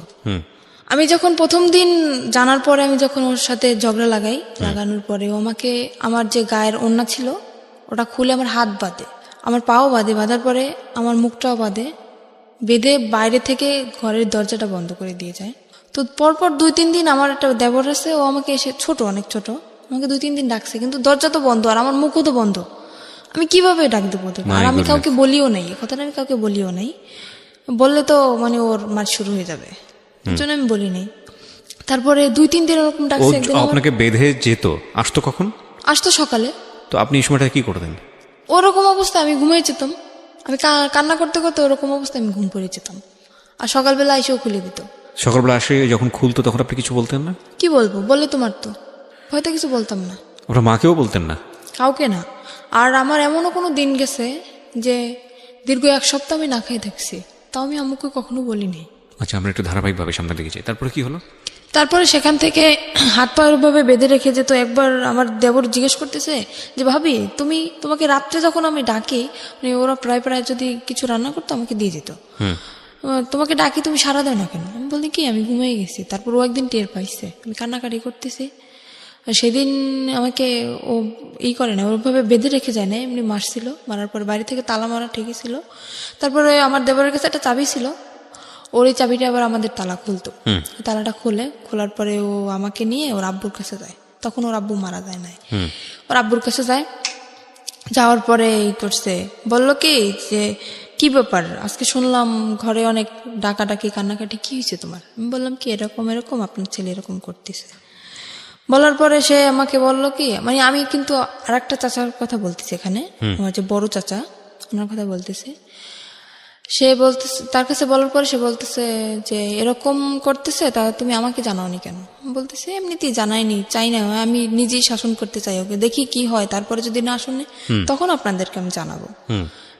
আমি যখন প্রথম দিন জানার পরে আমি যখন ওর সাথে ঝগড়া লাগানোর পরে ও আমাকে আমার যে গায়ের ওড়না ছিল ওটা খুলে আমার হাত বাঁধে, আমার পাও বাঁধে, বাঁধার পরে আমার মুখটাও বাঁধে, বেঁধে বাইরে থেকে ঘরের দরজাটা বন্ধ করে দিয়ে যায়। তো পরপর 2-3 দিন আমার একটা দেবর আছে, ও আমাকে এসে অনেক ছোট, আমাকে 2-3 দিন ডাকছে, কিন্তু দরজা তো বন্ধ আর আমার মুখও তো বন্ধ। আমি কিভাবে ডাক দেবো ওদের? আর আমি কাউকে বলিও নাই, এই কথাটা আমি কাউকে বলিও নাই, বললে তো মানে ওর মার শুরু হয়ে যাবে, এর জন্য আমি বলি নাই। তারপরে 2-3 দিন ওরকম ডাকছে। একদিন আপনাকে বেঁধে যেত, আসতো কখন? আসতো সকালে। তো আপনি এই সময়টা কি করতেন? ওরকম অবস্থা আমি ঘুমিয়ে যেতাম, আমি কান্না করতে করতে ওরকম অবস্থা আমি ঘুম পড়ে যেতাম। আর সকালবেলা এসেও খুলে দিত। সকালবেলা আসে যখন খুলতো তখন আপনি কিছু বলতেন না? কি বলবো, বললে তোমার তো হয়তো কিছু বলতাম না। ওরা মাকেও বলতেন না? কাউকে না। আর আমার এমনও কোনো দিন গেছে যে দীর্ঘ 1 সপ্তাহ আমি না খাই থাকছি, তাও আমি আম্মুকে কখনো বলিনি। আচ্ছা, আমরা একটু ধারাবাহিকভাবে সামনে দিকে যাই। তারপরে কি হলো? তারপরে সেখান থেকে হাত পা ভাবে বেঁধে রেখে যেত। একবার আমার দেবর জিজ্ঞেস করতেছে যে ভাবি তোমাকে রাত্রে যখন আমি ডাকি, মানে ওরা প্রায় যদি কিছু রান্না করতো আমাকে দিয়ে যেত, তোমাকে ডাকি তুমি সাড়া দাও না কেন? আমি বলি কি আমি ঘুমিয়ে গেছি। তারপর ও একদিন টের পাইছে আমি কান্নাকাটি করতেছি, আর সেদিন আমাকে ও করে না, ওরভাবে বেঁধে রেখে যায় না, এমনি মারছিল। মারার পরে বাড়ি থেকে তালা মারা ঠিকই ছিল। তারপরে আমার দেবরের কাছে একটা চাবি ছিল, ওর এই চাবিটা আবার আমাদের তালা খুলতো। তালাটা খোলার পরে ও আমাকে নিয়ে ওর আব্বুর কাছে যায়। তখন ওর আব্বু মারা যায় নাই, ওর আব্বুর কাছে যায়। যাওয়ার পরে করছে, বলল কি যে কি ব্যাপার, আজকে শুনলাম ঘরে অনেক ডাকাডাকি কান্নাকাটি, কি হয়েছে তোমার? আমি বললাম কি এরকম আপনার ছেলে এরকম করতেছে। বলার পরে সে আমাকে বলল কি, মানে আমি কিন্তু আর একটা চাচার কথা বলতেছি এখানে, আমার যে বড় চাচা ওনার কথা বলতেছে। সে বলতেছে, তার কাছে বলার পরে সে বলতেছে যে এরকম করতেছে, তা তুমি আমাকে জানাওনি কেন? বলতেছে এমনিতেই জানাইনি, চাই না, আমি নিজেই শাসন করতে চাই ওকে, দেখি কি হয়, তারপরে যদি না শুনে তখন আপনাদেরকে আমি জানাবো।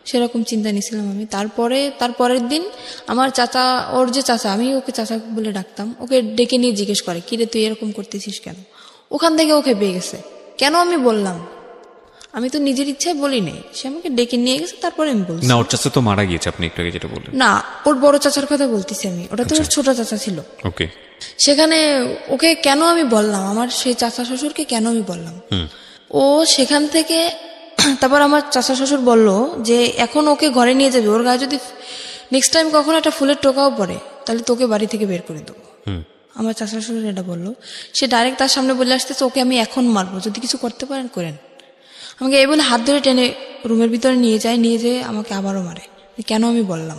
সেরকম চিন্তা নিয়েছিলাম আমি। তারপরের দিন আমার চাচা, ওর যে চাচা, আমি ওকে চাচা বলে ডাকতাম, ওকে ডেকে নিয়ে জিজ্ঞেস করে কিরে তুই এরকম করতেছিস কেন? ওখান থেকে ওকে পেয়ে গেছে। কেন আমি বললাম, আমি তো নিজের ইচ্ছায় বলি নাই, সে আমাকে ডেকে নিয়ে গেছে, তারপরে আমি বলছি। না, ওর চাচা তো মারা গিয়েছে, আপনি একটু আগে যেটা বললেন। না, ওর বড় চাচার কথা বলতেছি আমি, ওটা তো ওর ছোট চাচা ছিল। ওকে। সেখানে ওকে কেন আমি বললাম, আমার সেই চাচা শ্বশুরকে কেন আমি বললাম, ও সেখান থেকে তারপর আমার চাচা শ্বশুর বলল যে এখন ওকে ঘরে নিয়ে যাবে, ওর গায়ে যদি নেক্সট টাইম কখনো একটা ফুলের টোকাও পড়ে তাহলে তোকে বাড়ি থেকে বের করে দেবো। আমার চাচা শ্বশুর এটা বললো। সে ডাইরেক্ট তার সামনে বলে আসতেছে ওকে আমি এখন মারবো, যদি কিছু করতে পারেন করেন। আমাকে এই বলে হাত ধরে টেনে রুমের ভিতরে নিয়ে যেয়ে আমাকে আবারও মারে। কেন আমি বললাম।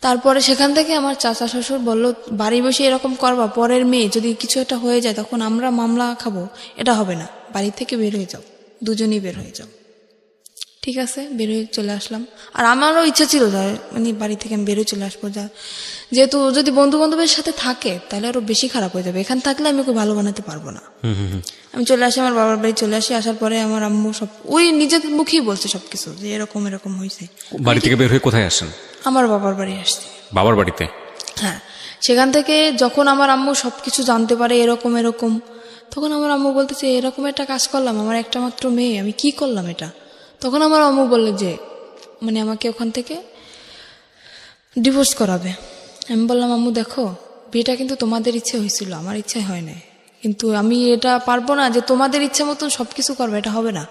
তারপরে সেখান থেকে আমার চাচা শ্বশুর বলল বাড়ি বসে এরকম করবা, পরের মেয়ে যদি কিছু একটা হয়ে যায় তখন আমরা মামলা খাবো, এটা হবে না, বাড়ি থেকে বের হয়ে যাও, দুজনেই বের হয়ে যাও। ঠিক আছে, বের হয়ে চলে আসলাম। আর আমারও ইচ্ছা ছিল মানে বাড়ি থেকে আমি বেরোয় চলে আসবো, যেহেতু যদি বন্ধু বান্ধবের সাথে থাকে তাহলে আরো বেশি খারাপ হয়ে যাবে, এখানে থাকলে আমি ওকে ভালো বানাতে পারবো না। আমি চলে আসি আমার বাবার বাড়ি, চলে আসি। আসার পরে আমার আম্মু সব ওই নিজের মুখেই বলছে সবকিছু, যে এরকম এরকম হয়েছে। বাড়ি থেকে বের হয়ে কোথায় আসেন? আমার বাবার বাড়ি আসছে। বাবার বাড়িতে? হ্যাঁ। সেখান থেকে যখন আমার আম্মু সবকিছু জানতে পারে এরকম এরকম, তখন আমার আম্মু বলতেছে এরকম একটা কাজ করলাম, আমার একটা মাত্র মেয়ে, আমি কি করলাম এটা। তখন আমার আম্মু বললো যে মানে আমাকে ওখান থেকে ডিভোর্স করাবে। আমি বললাম আম্মু দেখো, বিয়েটা কিন্তু তোমাদের ইচ্ছে হয়েছিল, আমার ইচ্ছে হয় নাই, কিন্তু আমি এটা পারবো না যে তোমাদের ইচ্ছা মতন সবকিছু করবো, এটা হবে না।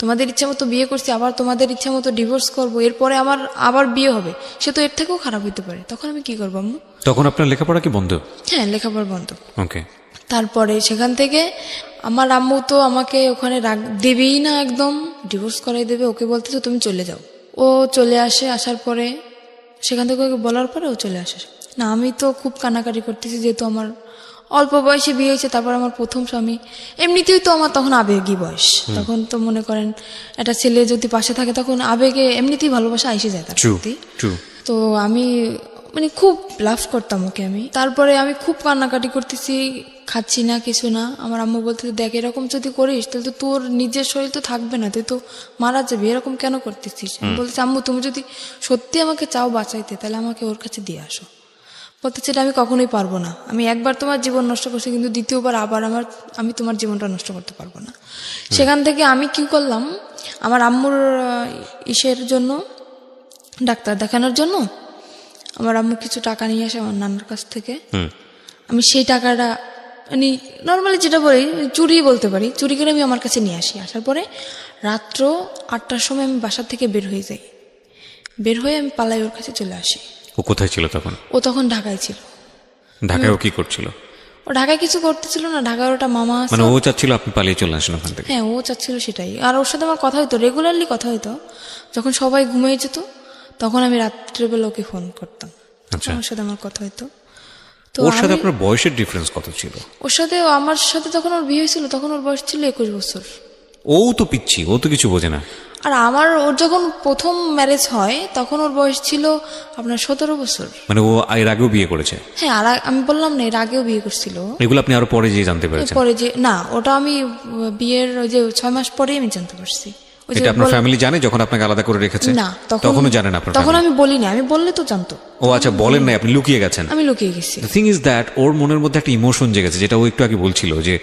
তোমাদের ইচ্ছা মতো বিয়ে করছি, আবার তোমাদের ইচ্ছা মতো ডিভোর্স করবো, এরপরে আমার আবার বিয়ে হবে, সে তো এর থেকেও খারাপ হইতে পারে। তখন আমি কি করবো আম্মু? তখন আপনার লেখাপড়া কি বন্ধ? হ্যাঁ, লেখাপড়া বন্ধ। ওকে। তারপরে সেখান থেকে আমার আম্মু তো আমাকে ওখানে দেবেই না, একদম ডিভোর্স করাই দেবে। ওকে বলতেছে তুমি চলে যাও। ও চলে আসে, আসার পরে সেখান থেকে ওকে বলার পরে ও চলে আসে। না, আমি তো খুব কান্নাকাটি করতেছি, যেহেতু আমার অল্প বয়সে বিয়ে হয়েছে, তারপর আমার প্রথম স্বামী। এমনিতেই তো আমার তখন আবেগী বয়স, তখন তো মনে করেন একটা ছেলে যদি পাশে থাকে তখন আবেগে এমনিতেই ভালোবাসা এসে যায় তার প্রতি। তো আমি মানে খুব লাভ করতাম ওকে আমি। তারপরে আমি খুব কান্নাকাটি করতেছি, খাচ্ছি না, কিছু না। আমার আম্মু বলতে দেখ এরকম যদি করিস তাহলে তো তোর নিজের শরীর তো থাকবে না, তুই তো মারা যাবি, এরকম কেন করতেছিস। আমি বলতেছি আম্মু তুমি যদি সত্যি আমাকে চাও বাঁচাইতে তাহলে আমাকে ওর কাছে দিয়ে আসো। বলতেছে এটা আমি কখনোই পারবো না, আমি একবার তোমার জীবন নষ্ট করছি, কিন্তু দ্বিতীয়বার আবার আমি তোমার জীবনটা নষ্ট করতে পারবো না। সেখান থেকে আমি কি করলাম, আমার আম্মুর ইসের জন্য, ডাক্তার দেখানোর জন্য আমার আম্মু কিছু টাকা নিয়ে আসে আমার নানার কাছ থেকে। আমি সেই টাকাটা মানে নর্মালি যেটা বলি চুরি বলতে পারি, চুরি করে আমি আমার কাছে নিয়ে আসি। আসার পরে রাত্র 8টার সময় আমি বাসার থেকে বের হয়ে যাই, বের হয়ে আমি পালাই ওর কাছে চলে আসি। ও কোথায় ছিল তখন? ও তখন ঢাকায় ছিল। ঢাকায় ও কি করছিল? ও ঢাকায় কিছু করতেছিল না, ঢাকায় ওটা মামা আছে। মানে ও চাচ্ছিল আপনি পালিয়ে চলে আসেন ওখান থেকে? হ্যাঁ, ও চাচ্ছিল সেটাই। আর ওর সাথে আমার কথা হইতো, রেগুলারলি কথা হইতো। যখন সবাই ঘুমিয়ে যেত তখন আমি রাত্রেবেলা ওকে ফোন করতাম, ওর সাথে আমার কথা হইতো। তো ওর সাথে আপনার বয়সের ডিফারেন্স কত ছিল? ওর সাথে আমার সাথে তখন ওর বিয়ে হয়েছিল, তখন ওর বয়স ছিল 21 বছর। ও তো পিচ্ছি, ও তো কিছু বোঝে না। আর ওর যখন প্রথম ম্যারেজ হয় তখন ওর বয়স ছিল আপনার 17 বছর। মানে ও এর আগেও বিয়ে করেছে? হ্যাঁ, আর আমি বললাম না, এর আগেও বিয়ে করছিল। এগুলো আপনি আরো পরে যে জানতে পেরেছেন? পরে যে না, ওটা আমি বিয়ের ওই যে 6 মাস পরেই আমি জানতে পারছি। এটা আপনার ফ্যামিলি জানে যখন আপনাকে আলাদা করে রেখেছে? না, তখনও জানেন আপনার? তখন আমি বলি না, আমি বললে তো জানতো। ও আচ্ছা, বলেন নাই, আপনি লুকিয়ে গেছেন? আমি লুকিয়ে গেছি। দ্য থিং ইজ দ্যাট ওর মনের মধ্যে একটা ইমোশন জেগেছে, যেটা ও একটু আগে বলছিল যে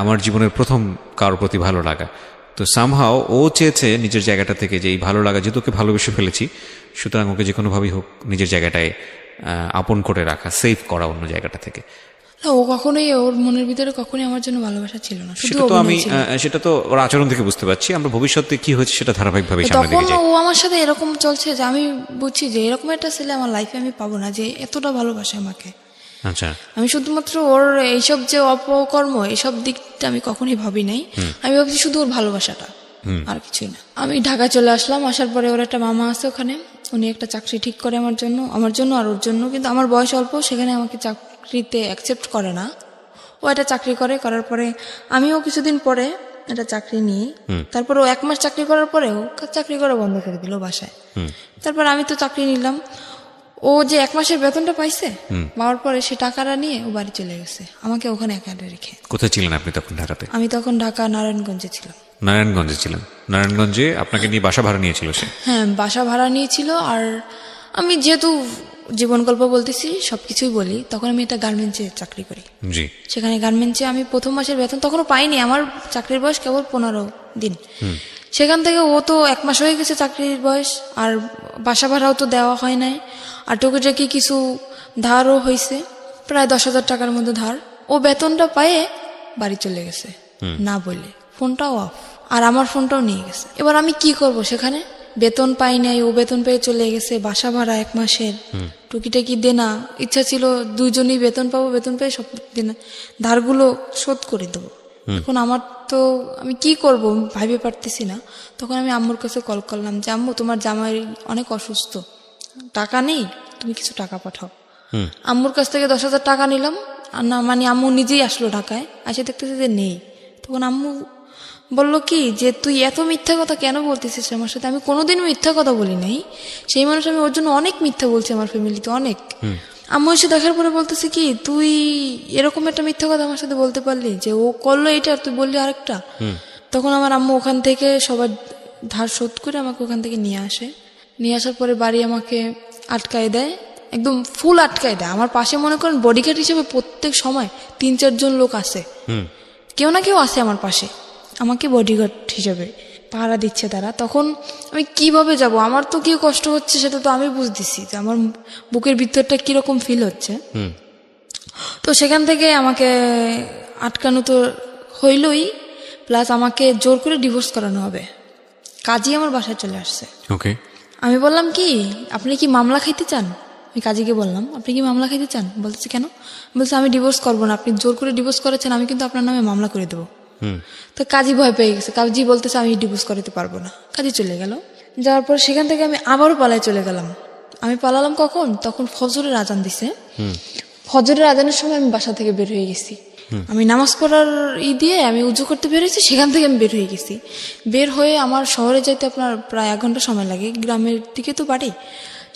আমার জীবনের প্রথম কারোর প্রতি ভালো লাগা। তো সামহাও ও চেয়েছে নিজের জায়গাটা থেকে যে এই ভালো লাগা, যেহেতু ওকে ভালোবেসে ফেলেছি, সুতরাং ওকে যে কোনোভাবেই হোক নিজের জায়গাটায় আপন করে রাখা, সেভ করা অন্য জায়গাটা থেকে। ও কখনোই, ওর মনের ভিতরে কখনোই আমার জন্য ভালোবাসা ছিল না, শুধু সেটা তো ওর আচরণ থেকে বুঝতে পারছি। আমরা ভবিষ্যতে কি হয়েছে সেটা ধারাবাহিকভাবে সামনে তখন দেখে যাই। ও আমার সাথে এরকম চলছে যে আমি বুঝছি যে এরকম একটা ছেলে আমার লাইফে আমি পাবো না, যে এতটা ভালোবাসে আমাকে। আচ্ছা, আমি শুধুমাত্র ওর এইসব যে অপকর্ম এইসব দিকটা আমি কখনোই ভাবি নাই। আমি ভাবছি শুধু ওর ভালোবাসাটা, আর কিছুই না। আমি ঢাকা চলে আসলাম। আসার পরে ওর একটা মামা আছে ওখানে, উনি একটা চাকরি ঠিক করে আমার জন্য আর ওর জন্য। কিন্তু আমার বয়স অল্প, সেখানে আমাকে চাকরিতে অ্যাকসেপ্ট করে না। ও একটা চাকরি করার পরে আমিও কিছুদিন পরে একটা চাকরি নিই। তারপর ও 1 মাস চাকরি করার পরে ও চাকরি করা বন্ধ করে দিল বাসায়। তারপর আমি তো চাকরি নিলাম। ও যে 1 মাসের বেতনটা পাইছে, পাওয়ার পরে সে টাকাটা নিয়ে ও বাড়ি চলে গেছে, আমাকে ওখানে একা রেখে। কোথায় ছিলেন আপনি তখন? ঢাকাতে? আমি তখন ঢাকা নারায়ণগঞ্জে ছিলাম। নারায়ণগঞ্জে ছিলেন? নারায়ণগঞ্জে আপনাকে নিয়ে বাসা ভাড়া নিয়েছিল সে? হ্যাঁ, বাসা ভাড়া নিয়েছিল। আর আমি যেহেতু জীবন গল্প বলতেছি, সবকিছুই বলি। তখন আমি একটা গার্মেন্টসে চাকরি করি। জি। সেখানে গার্মেন্টসে আমি প্রথম মাসের বেতন তখনও পাইনি, আমার চাকরির বয়স কেবল 15 দিন। সেখান থেকে ও তো 1 মাস হয়ে গেছে চাকরির বয়স, আর বাসা ভাড়াও তো দেওয়া হয় নাই, আর টুকিটাকি কিছু ধারও হয়েছে, প্রায় 10,000 টাকার মতো ধার। ও বেতনটা পায়ে বাড়ি চলে গেছে না বলে, ফোনটাও অফ, আর আমার ফোনটাও নিয়ে গেছে। এবার আমি কি করব, সেখানে বেতন পাই নাই, ও বেতন পেয়ে চলে গেছে, বাসা ভাড়া 1 মাসের, টুকিটাকি দেনা, ইচ্ছা ছিল দুইজনই বেতন পাবো, বেতন পেয়ে সব দেনা ধারগুলো শোধ করে দেবো। এখন আমার তো আমি কি করব ভাবতে পারতেছি না। তখন আমি আম্মুর কাছে কল করলাম যে আম্মু, তোমার জামাই অনেক অসুস্থ, টাকা নেই, তুমি কিছু টাকা পাঠাও। আম্মুর কাছ থেকে 10,000 টাকা নিলাম, আর না মানে আম্মু নিজেই আসলো ঢাকায়, আসে দেখতেছে যে নেই। তখন আম্মু বললো কি যে তুই এত মিথ্যা কথা কেন বলতেছিস আমার সাথে? আমি কোনোদিন মিথ্যা কথা বলি নাই, সেই মানুষ আমি ওর জন্য অনেক মিথ্যা বলছি আমার ফ্যামিলিতে, অনেক। আম্মু এসে দেখার পরে বলতেছে কি, তুই এরকম একটা মিথ্যা কথা আমার সাথে বলতে পারলি, যে ও করলো এটা আর তুই বললি আরেকটা। তখন আমার আম্মু ওখান থেকে সবার ধার শোধ করে আমাকে ওখান থেকে নিয়ে আসে। নিয়ে আসার পরে বাড়ি আমাকে আটকায় দেয়, একদম ফুল আটকায় দেয়। আমার পাশে মনে করেন বডিগার্ড হিসেবে প্রত্যেক সময় 3-4 জন লোক আসে, কেউ না কেউ আসে আমার পাশে, আমাকে বডিগার্ড হিসেবে পাহারা দিচ্ছে তারা। তখন আমি কিভাবে যাব, আমার তো কি কষ্ট হচ্ছে সেটা তো আমি বুঝতেছি, যে আমার বুকের ভিতরটা কিরকম ফিল হচ্ছে। তো সেখান থেকে আমাকে আটকানো তো হইলই, প্লাস আমাকে জোর করে ডিভোর্স করানো হবে। কাজী আমার বাসায় চলে আসছে। ওকে। আমি বললাম কি, আপনি কি মামলা খাইতে চান? আমি কাজীকে বললাম, আপনি কি মামলা খাইতে চান? বলতেছে কেন? বলছে আমি ডিভোর্স করবো না, আপনি জোর করে ডিভোর্স করেছেন, আমি কিন্তু আপনার নামে মামলা করে দেবো। তো কাজী ভয় পেয়ে গেছে, কাজী বলতেছে আমি ডিভোর্স করাতে পারবো না। কাজী চলে গেল। যাওয়ার পর সেখান থেকে আমি আবারও পালায় চলে গেলাম। আমি পালালাম কখন? তখন ফজরের আজান দিছে। ফজরের আজানের সময় আমি বাসা থেকে বের হয়ে গেছি। আমি নামাজ পড়ার দিয়ে আমি উজু করতে বের হয়েছি, সেখান থেকে আমি বের হয়ে গেছি। বের হয়ে আমার শহরে যাইতে আপনার প্রায় 1 ঘন্টা সময় লাগে, গ্রামের দিকে তো বাড়ি।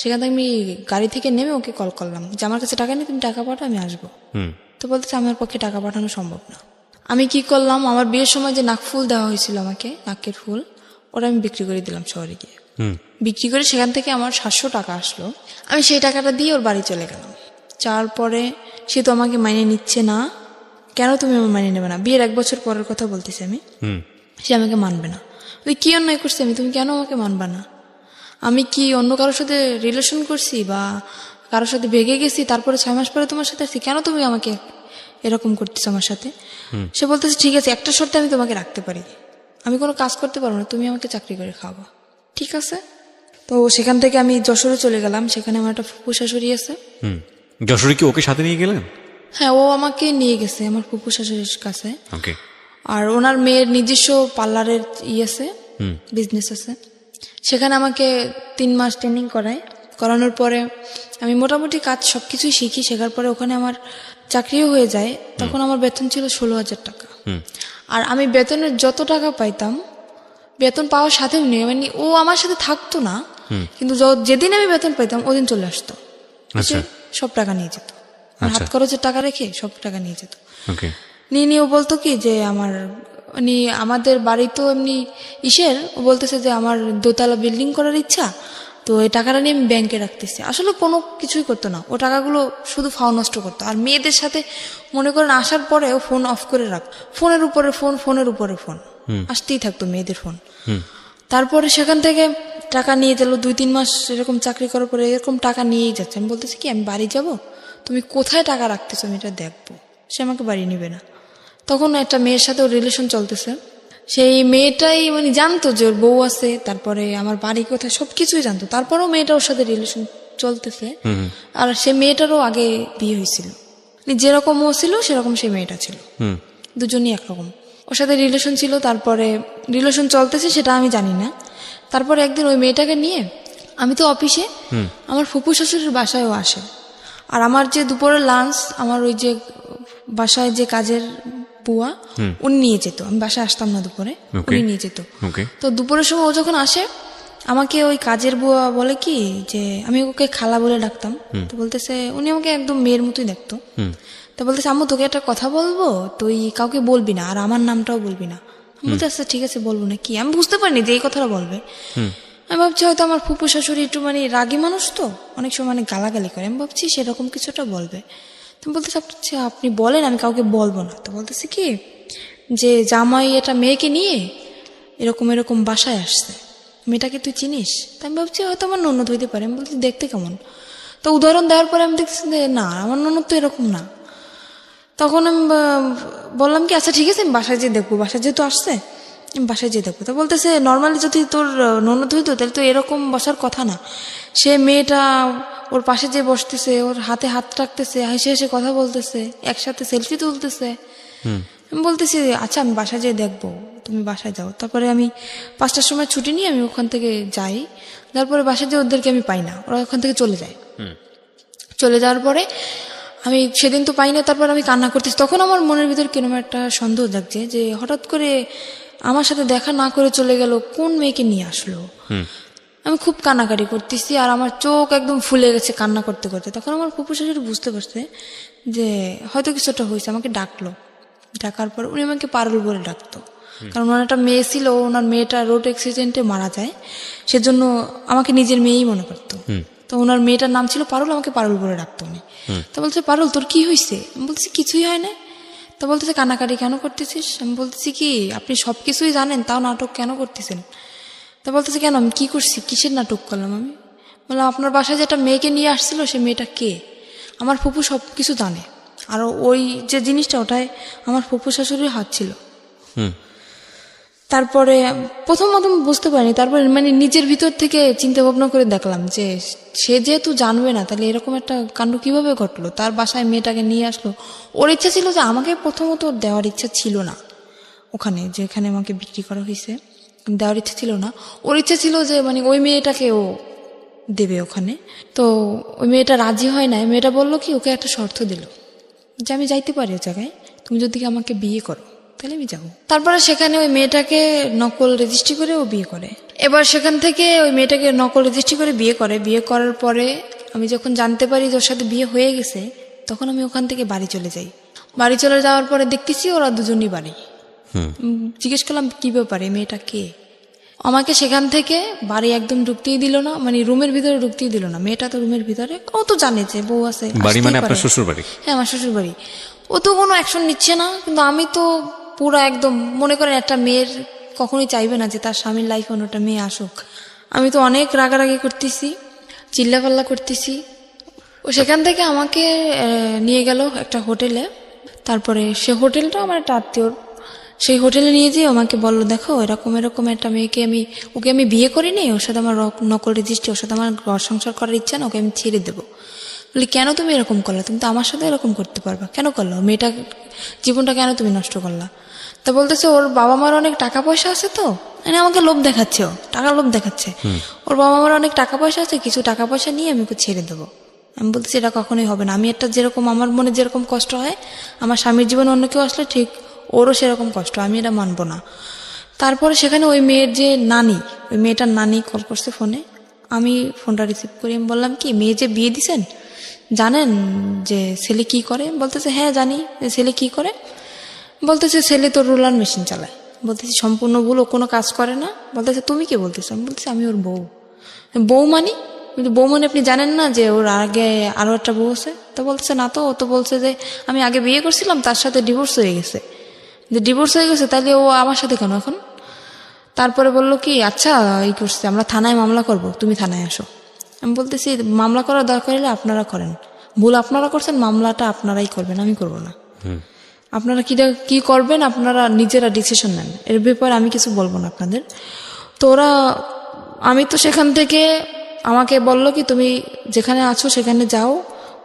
সেখান থেকে আমি গাড়ি থেকে নেমে ওকে কল করলাম যে আমার কাছে টাকা নেই, তুমি টাকা পাঠাও, আমি আসবো। তো বলতেছে আমার পক্ষে টাকা পাঠানো সম্ভব না। আমি কি করলাম, আমার বিয়ের সময় যে নাকফুল দেওয়া হয়েছিল আমাকে, নাকের ফুল, ওটা আমি বিক্রি করে দিলাম শহরে গিয়ে। বিক্রি করে সেখান থেকে আমার 700 টাকা আসলো। আমি সেই টাকাটা দিয়ে ওর বাড়ি চলে গেলাম। যাওয়ার পরে সে তো আমাকে মাইনে নিচ্ছে না। কেন তুমি আমার মাইনে নেবে না? বিয়ের 1 বছর পরের কথা বলতেছি আমি। সে আমাকে মানবে না। তুই কি অন্যায় করছি আমি, তুমি কেন আমাকে মানবা না? আমি কি অন্য কারোর সাথে রিলেশন করছি বা কারোর সাথে ভেগে গেছি, তারপরে 6 মাস পরে তোমার সাথে আসছি, কেন তুমি আমাকে এরকম করতেছ আমার সাথে? সে বলতেছে ঠিক আছে, একটা শর্তে আমি তোমাকে রাখতে পারি, আমি কোনো কাজ করতে পারবো না, তুমি আমাকে চাকরি করে খাওয়াবো। ঠিক আছে। তো সেখান থেকে আমি যশোরে চলে গেলাম। সেখানে আমার একটা ফুপু শাশুড়ি আছে। যশোরে কি ওকে সাথে নিয়ে গেলেন? হ্যাঁ, ও আমাকে নিয়ে গেছে আমার ফুপু শাশুড়ির কাছে। ওকে। আর ওনার মেয়ের নিজস্ব পার্লারের আছে, বিজনেস আছে। সেখানে আমাকে 3 মাস ট্রেনিং করানোর পরে আমি মোটামুটি কাজ সবকিছুই শিখি। শেখার পরে ওখানে আমার চাকরিও হয়ে যায়। তখন আমার বেতন ছিল 16,000 টাকা। আর আমি বেতনের যত টাকা পাইতাম, বেতন পাওয়ার সাথেও নেই, মানে ও আমার সাথে থাকতো না, কিন্তু যেদিন আমি বেতন পাইতাম ওদিন চলে আসতো, সব টাকা নিয়ে যেত। হাত খরচের টাকা রেখে সব টাকা নিয়ে যেত। নিয়ে ও বলতো কি যে আমাদের বাড়ি তো এমনি ও বলতেছে যে আমার 2তলা বিল্ডিং করার ইচ্ছা, তো এই টাকাটা নিয়ে আমি ব্যাংকে রাখতেছি। আসলে কোনো কিছুই করতো না, ও টাকাগুলো শুধু ফাও নষ্ট করতো। আর মেয়েদের সাথে মনে করেন আসার পরে ও ফোন অফ করে রাখ, ফোনের উপরে ফোন, ফোনের উপরে ফোন, আসতেই থাকতো মেয়েদের ফোন। তারপরে সেখান থেকে টাকা নিয়ে গেল। 2-3 মাস এরকম চাকরি করার পরে এরকম টাকা নিয়েই যাচ্ছে। আমি বলতেছি কি আমি বাড়ি যাব, তুমি কোথায় টাকা রাখতেছো আমি এটা দেখবো। সে আমাকে বাড়ি নিবে না। তখন একটা মেয়ের সাথে ওর রিলেশন চলতেছে। সেই মেয়েটাই মানে জানতো যে ওর বউ আছে, তারপরে আমার বাড়ি কোথায়, সবকিছুই জানতো। তারপরেও মেয়েটা ওর সাথে রিলেশন চলতেছে। আর সে মেয়েটারও আগে বিয়ে হয়েছিল, যেরকম ও ছিল সেরকম সে মেয়েটা ছিল, দুজনই একরকম। ওর সাথে রিলেশন ছিল, তারপরে রিলেশন চলতেছে সেটা আমি জানি না। তারপরে একদিন ওই মেয়েটাকে নিয়ে আমি তো অফিসে, আমার ফুপু শাশুড়ির বাসায়ও আসে। আর আমার যে দুপুরের লাঞ্চ, আমার ওই যে বাসায় যে কাজের বুয়া, উনি নিয়ে যেত। আমি বাসায় আসতাম না দুপুরে, উনি নিয়ে যেত। তো দুপুরের সময় ও যখন আসে, আমাকে ওই কাজের বুয়া বলে কি যে আমি ওকে খালা বলে ডাকতাম। তো বলতেছে, উনি আমাকে একদম মেয়ের মতোই দেখতো। তো বলতেছে আম্মু তোকে একটা কথা বলবো, তুই কাউকে বলবি না, আর আমার নামটাও বলবি না। আমি বলতে আচ্ছা ঠিক আছে বলবো না। কি আমি বুঝতে পারিনি যে এই কথাটা বলবে। আমি ভাবছি হয়তো আমার ফুপু শাশুড়ি একটু মানে রাগী মানুষ তো, অনেক সময় মানে গালাগালি করে, আমি ভাবছি সেরকম কিছুটা বলবে। তো বলতেছে আচ্ছা আপনি বলেন, আমি কাউকে বলবো না। তো বলতেছে কি যে জামাই এটা মেয়েকে নিয়ে এরকম এরকম বাসায় আসছে, মেয়েটাকে তুই চিনিস? তা আমি ভাবছি হয়তো আমার ননদ হইতে পারে। আমি বলছি দেখতে কেমন? তো উদাহরণ দেওয়ার পরে আমি দেখছি যে না, আমার ননদ তো এরকম না। তখন আমি বললাম কি আচ্ছা ঠিক আছে, আমি বাসায় যেয়ে দেখবো, বাসায় যেহেতু আসছে আমি বাসায় যেয়ে দেখবো। তো বলতেছে নর্মালি যদি তোর ননদ হইতো তাহলে তো এরকম বসার কথা না। সে মেয়েটা ওর পাশে যে বসতেছে, ওর হাতে হাত রাখতেছে, হেসে হেসে কথা বলতেছে, একসাথে সেলফি তুলতেছে। আমি বলতেছি আচ্ছা আমি বাসায় যেয়ে দেখবো, তুমি বাসায় যাও। তারপরে আমি 5টার সময় ছুটি নিয়ে আমি ওখান থেকে যাই। তারপরে বাসায় যেয়ে ওদেরকে আমি পাই না, ওরা ওখান থেকে চলে যায়। চলে যাওয়ার পরে আমি সেদিন তো পাই না, তারপর আমি কান্না করতেছি। তখন আমার মনের ভিতর কিরকম একটা সন্দেহ জাগছে যে হঠাৎ করে আমার সাথে দেখা না করে চলে গেল, কোন মেয়েকে নিয়ে আসলো। আমি খুব কান্নাকাটি করতেছি আর আমার চোখ একদম ফুলে গেছে কান্না করতে করতে। তখন আমার ফুপু শাশুড়ি বুঝতে পারছে যে হয়তো কিছুটা হয়েছে, আমাকে ডাকলো। ডাকার পর উনি আমাকে পারুল বলে ডাকতো, কারণ ওনার একটা মেয়ে ছিল, ওনার মেয়েটা রোড অ্যাক্সিডেন্টে মারা যায়, সেজন্য আমাকে নিজের মেয়েই মনে করতো। তো ওনার মেয়েটার নাম ছিল পারুল, আমাকে পারুল বলে ডাকতো উনি। তো বলছে পারুল তোর কি হয়েছে? আমি বলতেছি কিছুই হয় না। তো বলতেছে কান্নাকাটি কেন করতেছিস? আমি বলতেছি কি আপনি সব কিছুই জানেন, তাও নাটক কেন করতেছেন? তো বলতেছে কেন, আমি কি করছি, কিসের নাটক করলাম? আমি বললাম আপনার বাসায় যে একটা মেয়েকে নিয়ে আসছিল, সে মেয়েটা কে? আমার ফুপু সব কিছু জানে, আর ওই যে জিনিসটা ওটাই আমার ফুপু শাশুড়ির হাত ছিল। তারপরে প্রথমত বুঝতে পারিনি, তারপরে মানে নিজের ভিতর থেকে চিন্তা ভাবনা করে দেখলাম যে সে যেহেতু জানবে না, তাহলে এরকম একটা কাণ্ড কিভাবে ঘটলো? তার বাসায় মেয়েটাকে নিয়ে আসলো, ওর ইচ্ছা ছিল যে আমাকে প্রথমত দেওয়ার ইচ্ছা ছিল না, ওখানে যেখানে আমাকে বিক্রি করা হয়েছে দেওয়ার ইচ্ছা ছিল না। ওর ইচ্ছা ছিল যে মানে ওই মেয়েটাকে ও দেবে ওখানে। তো ওই মেয়েটা রাজি হয় না, মেয়েটা বললো কি ওকে একটা শর্ত দিল যে আমি যাইতে পারি ওই জায়গায়, তুমি যদি আমাকে বিয়ে করো তাহলে আমি যাবো। তারপরে সেখানে ওই মেয়েটাকে নকল রেজিস্ট্রি করে ও বিয়ে করে। এবার সেখান থেকে ওই মেয়েটাকে নকল রেজিস্ট্রি করে বিয়ে করে। বিয়ে করার পরে আমি যখন জানতে পারি যে ওর সাথে বিয়ে হয়ে গেছে, তখন আমি ওখান থেকে বাড়ি চলে যাই। বাড়ি চলে যাওয়ার পরে দেখতেছি ওরা দুজনই বাড়ি। জিজ্ঞেস করলাম কি ব্যাপারে, মেয়েটা কে? আমাকে সেখান থেকে বাড়ি একদম ঢুকতেই দিল না, মানে রুমের ভিতরে ঢুকতেই দিল না। মেয়েটা তো রুমের ভিতরে, ও তো জানে যে বউ আছে। বাড়ি মানে আপনার শ্বশুর বাড়ি? হ্যাঁ আমার শ্বশুর বাড়ি। ও তো কোনো অ্যাকশন নিচ্ছে না, কিন্তু আমি তো পুরা একদম মনে করেন একটা মেয়ের কখনোই চাইবে না যে তার স্বামীর লাইফে অন্যটা মেয়ে আসুক। আমি তো অনেক রাগারাগি করতেছি, চিল্লাপাল্লা করতেছি। ও সেখান থেকে আমাকে নিয়ে গেল একটা হোটেলে। তারপরে সে হোটেলটা আমার একটা আত্মীয়র, সেই হোটেলে নিয়ে যেয়ে আমাকে বললো দেখো এরকম এরকম একটা মেয়েকে ওকে আমি বিয়ে করিনি, ওর সাথে আমার নকল রেজিস্ট্রি, ওর সাথে আমার ঘর সংসার করার ইচ্ছা না, ওকে আমি ছেড়ে দেবো। বলি কেন তুমি এরকম করলা? তুমি তো আমার সাথে এরকম করতে পারবা, কেন করলো? মেয়েটা জীবনটা কেন তুমি নষ্ট করলা? তা বলতেছে ওর বাবা মার অনেক টাকা পয়সা আছে, তো মানে আমাকে লোভ দেখাচ্ছে, ও টাকা লোভ দেখাচ্ছে। ওর বাবা মার অনেক টাকা পয়সা আছে, কিছু টাকা পয়সা নিয়ে আমি ওকে ছেড়ে দেবো। আমি বলতেছি এটা কখনোই হবে না। আমি একটা যেরকম আমার মনে যেরকম কষ্ট হয়, আমার স্বামীর জীবনে অন্য কেউ আসলে ঠিক ওরও সেরকম কষ্ট, আমি এটা মানবো না। তারপরে সেখানে ওই মেয়ের যে নানি, ওই মেয়েটার নানি কল করছে ফোনে। আমি ফোনটা রিসিভ করি। আমি বললাম কি মেয়ে যে বিয়ে দিছেন জানেন যে ছেলে কি করে? বলতেছে হ্যাঁ জানি। ছেলে কি করে? বলতেছে ছেলে তো রোলার মেশিন চালায়। বলতেছি সম্পূর্ণ ভুল, ও কোনো কাজ করে না। বলতেছে তুমি কি বলতেছো? আমি বলতেছি আমি ওর বউ। বউ মানি? কিন্তু বউ মানে আপনি জানেন না যে ওর আগে আরো একটা বউ আছে? তো বলতেছে না তো, ও তো বলছে যে আমি আগে বিয়ে করছিলাম, তার সাথে ডিভোর্স হয়ে গেছে। যে ডিভোর্স হয়ে গেছে তাহলে ও আমার সাথে কেন এখন? তারপরে বললো কি আচ্ছা এই করছে, আমরা থানায় মামলা করব, তুমি থানায় আসো। আমি বলতেছি মামলা করার দরকার হলে আপনারা করেন, ভুল আপনারা করছেন, মামলাটা আপনারাই করবেন, আমি করব না। আপনারা কি করবেন আপনারা নিজেরা ডিসিশন নেন, এর ব্যাপারে আমি কিছু বলবো না আপনাদের। তো আমি তো সেখান থেকে আমাকে বললো কি তুমি যেখানে আছো সেখানে যাও,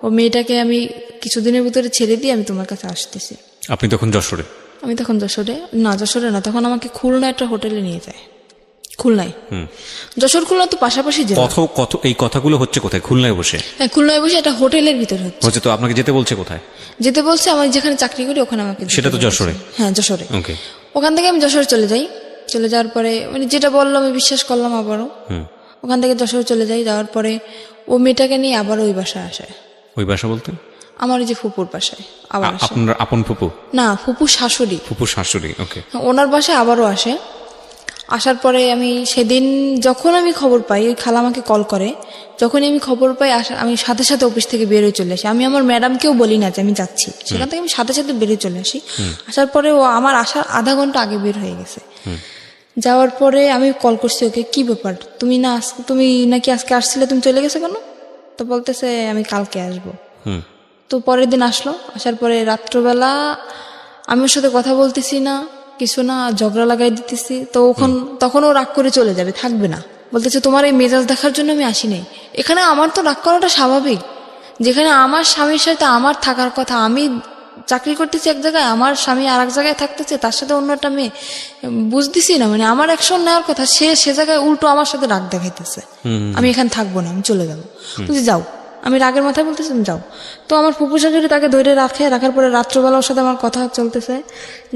ও মেয়েটাকে আমি কিছুদিনের ভিতরে ছেড়ে দিয়ে আমি তোমার কাছে আসতেছি। আপনি তখন যশোরে? আমি তখন যশোরে না, তখন আমাকে খুলনা একটা হোটেলে নিয়ে যায়। খুলনায়, যশোর খুলনা তো পাশাপাশি জেলা। এই কথাগুলো হচ্ছে কোথায়? খুলনায় বসে? হ্যাঁ খুলনায় বসে একটা হোটেলের ভিতরে হচ্ছে। তো আপনাকে যেতে বলছে কোথায়? যেতে বলছে আমি যেখানে চাকরি করি ওখানে আমাকে। সেটা তো যশোরে? হ্যাঁ যশোরে। ওকে। ওখান থেকে আমি যশোরে চলে যাই। চলে যাওয়ার পরে মানে যেটা বললো আমি বিশ্বাস করলাম আবারও। ওখান থেকে যশোরে চলে যাই, যাওয়ার পরে ও মেয়েটাকে নিয়ে আবার ওই বাসায় আসে। ওই বাসা বলতে? আমার ওই যে ফুপুর বাসায় আবার আসে। আপনার আপন ফুপু? না, ফুপু শাশুড়ি। ফুপু শাশুড়ি, ওকে। ওনার বাসায় আবারও আসে। আসার পরে আমি সেদিন যখন আমি খবর পাই, ওই খালা আমাকে কল করে, যখনই আমি খবর পাই আমি সাথে সাথে অফিস থেকে বেরোয় চলে আসি। আমি আমার ম্যাডামকেও বলি না যে আমি যাচ্ছি, সেখান থেকে আমি সাথে সাথে বেরিয়ে চলে আসি। আসার পরে ও আমার আসার আধা ঘন্টা আগে বের হয়ে গেছে। যাওয়ার পরে আমি কল করছি ওকে, কি ব্যাপার, তুমি নাকি আজকে আসছিলে, তুমি চলে গেছো কেন? তো বলতেছে আমি কালকে আসবো। তো পরের দিন আসলো, আসার পরে রাত্রবেলা আমি ওর সাথে কথা বলতেছি না, কিছু না, ঝগড়া লাগাই দিতেছি। তো তখন ও রাগ করে চলে যাবে, থাকবে না। বলতেছে তোমার এই মেজাজ দেখার জন্য আমি আসি নাই। এখানে আমার তো রাগ করাটা স্বাভাবিক, যেখানে আমার স্বামীর সাথে আমার থাকার কথা, আমি চাকরি করতেছি এক জায়গায়, আমার স্বামী আর এক জায়গায় থাকতেছে, তার সাথে অন্য একটা মেয়ে, বুঝতেছি না, মানে আমার অ্যাকশন নেওয়ার কথা, সে জায়গায় উল্টো আমার সাথে রাগ দেখাইতেছে। আমি এখানে থাকবো না, আমি চলে যাবো। বলছি যাও, আমি রাগের মাথায় বলতেছি যাও। তো আমার ফুপু শাশুড়ি তাকে ধরে রাখার পরে রাত্রবেলা ওর সাথে আমার কথা চলতেছে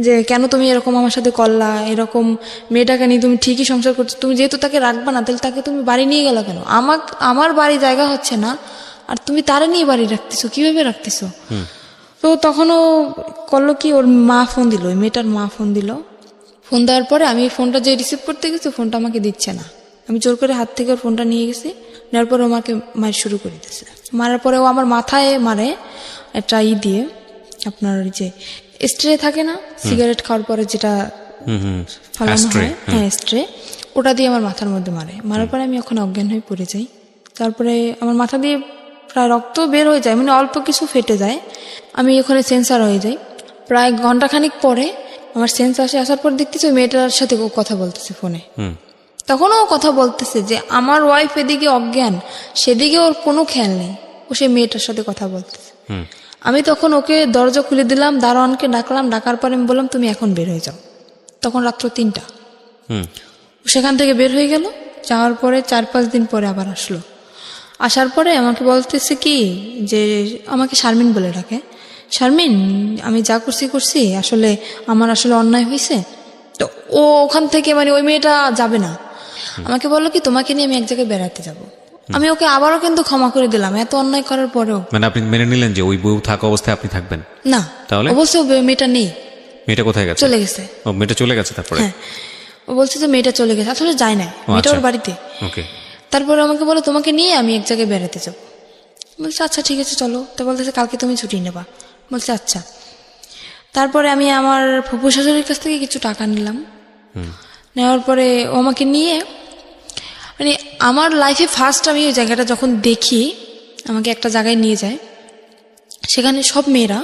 যে কেন তুমি এরকম আমার সাথে করলা, এরকম মেয়েটাকে নিয়ে তুমি ঠিকই সংসার করছো, তুমি যেহেতু তাকে রাখবা না, তাহলে তাকে তুমি বাড়ি নিয়ে গেলা কেন? আমার বাড়ি জায়গা হচ্ছে না, আর তুমি তারে নিয়ে বাড়ি রাখতেছো, কিভাবে রাখতেছো? তো তখনও করলো কি, ওর মা ফোন দিল, ওই মেয়েটার মা ফোন দিল। ফোন দেওয়ার পরে আমি ফোনটা যে রিসিভ করতে গেছি, ফোনটা আমাকে দিচ্ছে না। আমি জোর করে হাত থেকে ওর ফোনটা নিয়ে গেছি, নেওয়ার পরে আমাকে মার শুরু করে দিতেছে। মারার পরে ও আমার মাথায় মারে একটা দিয়ে, আপনার ওই যে স্ট্রে থাকে না, সিগারেট খাওয়ার পরে যেটা ফালানো হয়, হ্যাঁ স্ট্রে, ওটা দিয়ে আমার মাথার মধ্যে মারার পরে আমি ওখানে অজ্ঞান হয়ে পড়ে যাই। তারপরে আমার মাথা দিয়ে প্রায় রক্ত বের হয়ে যায়, মানে অল্প কিছু ফেটে যায়, আমি ওখানে সেন্সার হয়ে যাই। প্রায় ঘন্টাখানিক পরে আমার সেন্স আসার পর দেখতেছি ওই মেয়েটার সাথে ও কথা বলতেছে ফোনে। তখনও ও কথা বলতেছে যে আমার ওয়াইফ এদিকে অজ্ঞান, সেদিকে ওর কোনো খেয়াল নেই, ও সে মেয়েটার সাথে কথা বলতেছে। আমি তখন ওকে দরজা খুলে দিলাম, দারোয়ানকে ডাকলাম, ডাকার পরে আমি বললাম তুমি এখন বের হয়ে যাও। তখন রাত্র 3টা। সেখান থেকে বের হয়ে গেল। যাওয়ার পরে 4-5 দিন পরে আবার আসলো। আসার পরে আমাকে বলতেছে কি যে, আমাকে শারমিন বলে ডাকে, শারমিন আমি যা করছি আসলে আমার আসলে অন্যায় হয়েছে। তো ও ওখান থেকে, মানে ওই মেয়েটা যাবে না, আমাকে বললো কি তোমাকে নিয়ে আমি এক জায়গায় বেড়াতে যাব। আমি ওকে আবারও কিন্তু ক্ষমা করে দিলাম, এত অন্যায় করার পরেও। মানে আপনি মেনে নিলেন যে ওই বউ থাকা অবস্থায় আপনি থাকবেন না? তাহলে অবশ্যই মেয়েটা নেই। মেয়েটা কোথায় গেছে? চলে গেছে। ও মেয়েটা চলে গেছে তারপরে? হ্যাঁ, ও বলছে যে মেয়েটা চলে গেছে, আসলে যায় না, মেয়েটা ওর বাড়িতে। ওকে। তারপরে আমাকে বলো তোমাকে নিয়ে আমি এক জায়গায় বেড়াতে যাবো। বলছে আচ্ছা ঠিক আছে চলো। তো বলতেছে কালকে তুমি ছুটি নেবা। বলছে আচ্ছা। তারপরে আমি আমার ফুপু শাশুড়ির কাছ থেকে কিছু টাকা নিলাম। নেওয়ার পরে ও আমাকে নিয়ে, মানে আমার লাইফে ফার্স্ট আমি ওই জায়গাটা যখন দেখি, আমাকে একটা জায়গায় নিয়ে যায়, সেখানে সব মেয়েরা,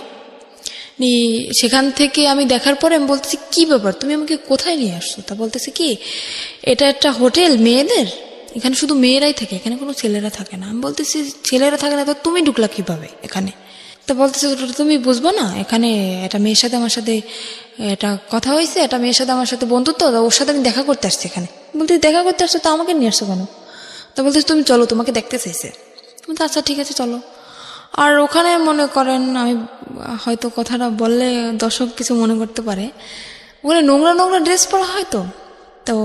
সেখান থেকে আমি দেখার পরে আমি বলতেছি কি ব্যাপার, তুমি আমাকে কোথায় নিয়ে আসছো? তা বলতেছে কি এটা একটা হোটেল মেয়েদের, এখানে শুধু মেয়েরাই থাকে, এখানে কোনো ছেলেরা থাকে না। আমি বলতেছি ছেলেরা থাকে না তো তুমি ঢুকলা কিভাবে এখানে? তো বলতেছে তুমি বুঝবো না, এখানে একটা মেয়ের সাথে আমার সাথে এটা কথা হয়েছে, একটা মেয়ের সাথে আমার সাথে বন্ধুত্ব, ওর সাথে আমি দেখা করতে আসছি এখানে। বলতে দেখা করতে আসছো, তা আমাকে নিয়ে আসছো কেন? তো বলতেছে তুমি চলো, তোমাকে দেখতে চাইছে। বলতে আচ্ছা ঠিক আছে চলো। আর ওখানে মনে করেন, আমি হয়তো কথাটা বললে দর্শক কিছু মনে করতে পারে, ওখানে নোংরা নোংরা ড্রেস পরা হয়, তো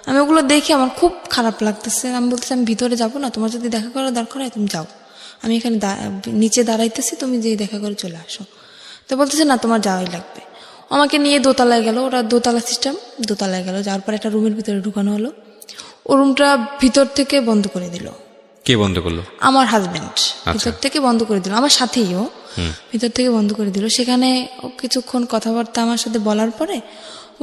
আমি ওগুলো দেখে আমার খুব খারাপ লাগতেছে। আমি বলতেছি আমি ভিতরে যাবো না, তোমার যদি দেখা করার দরকার হয় তুমি যাও, আমি এখানে নিচে দাঁড়াইতেছি, তুমি যে দেখা করে চলে আসো। তো বলতেছে না তোমার যাওয়াই লাগবে। আমাকে নিয়ে দোতলায় গেল, ওরা দোতলা সিস্টেম, দোতলায় গেল। যাওয়ার পর একটা রুমের ভিতরে ঢুকানো হলো, ও রুমটা ভিতর থেকে বন্ধ করে দিল। কে বন্ধ করলো? আমার হাজবেন্ড ভিতর থেকে বন্ধ করে দিল, আমার সাথেই ও ভিতর থেকে বন্ধ করে দিল। সেখানে ও কিছুক্ষণ কথাবার্তা আমার সাথে বলার পরে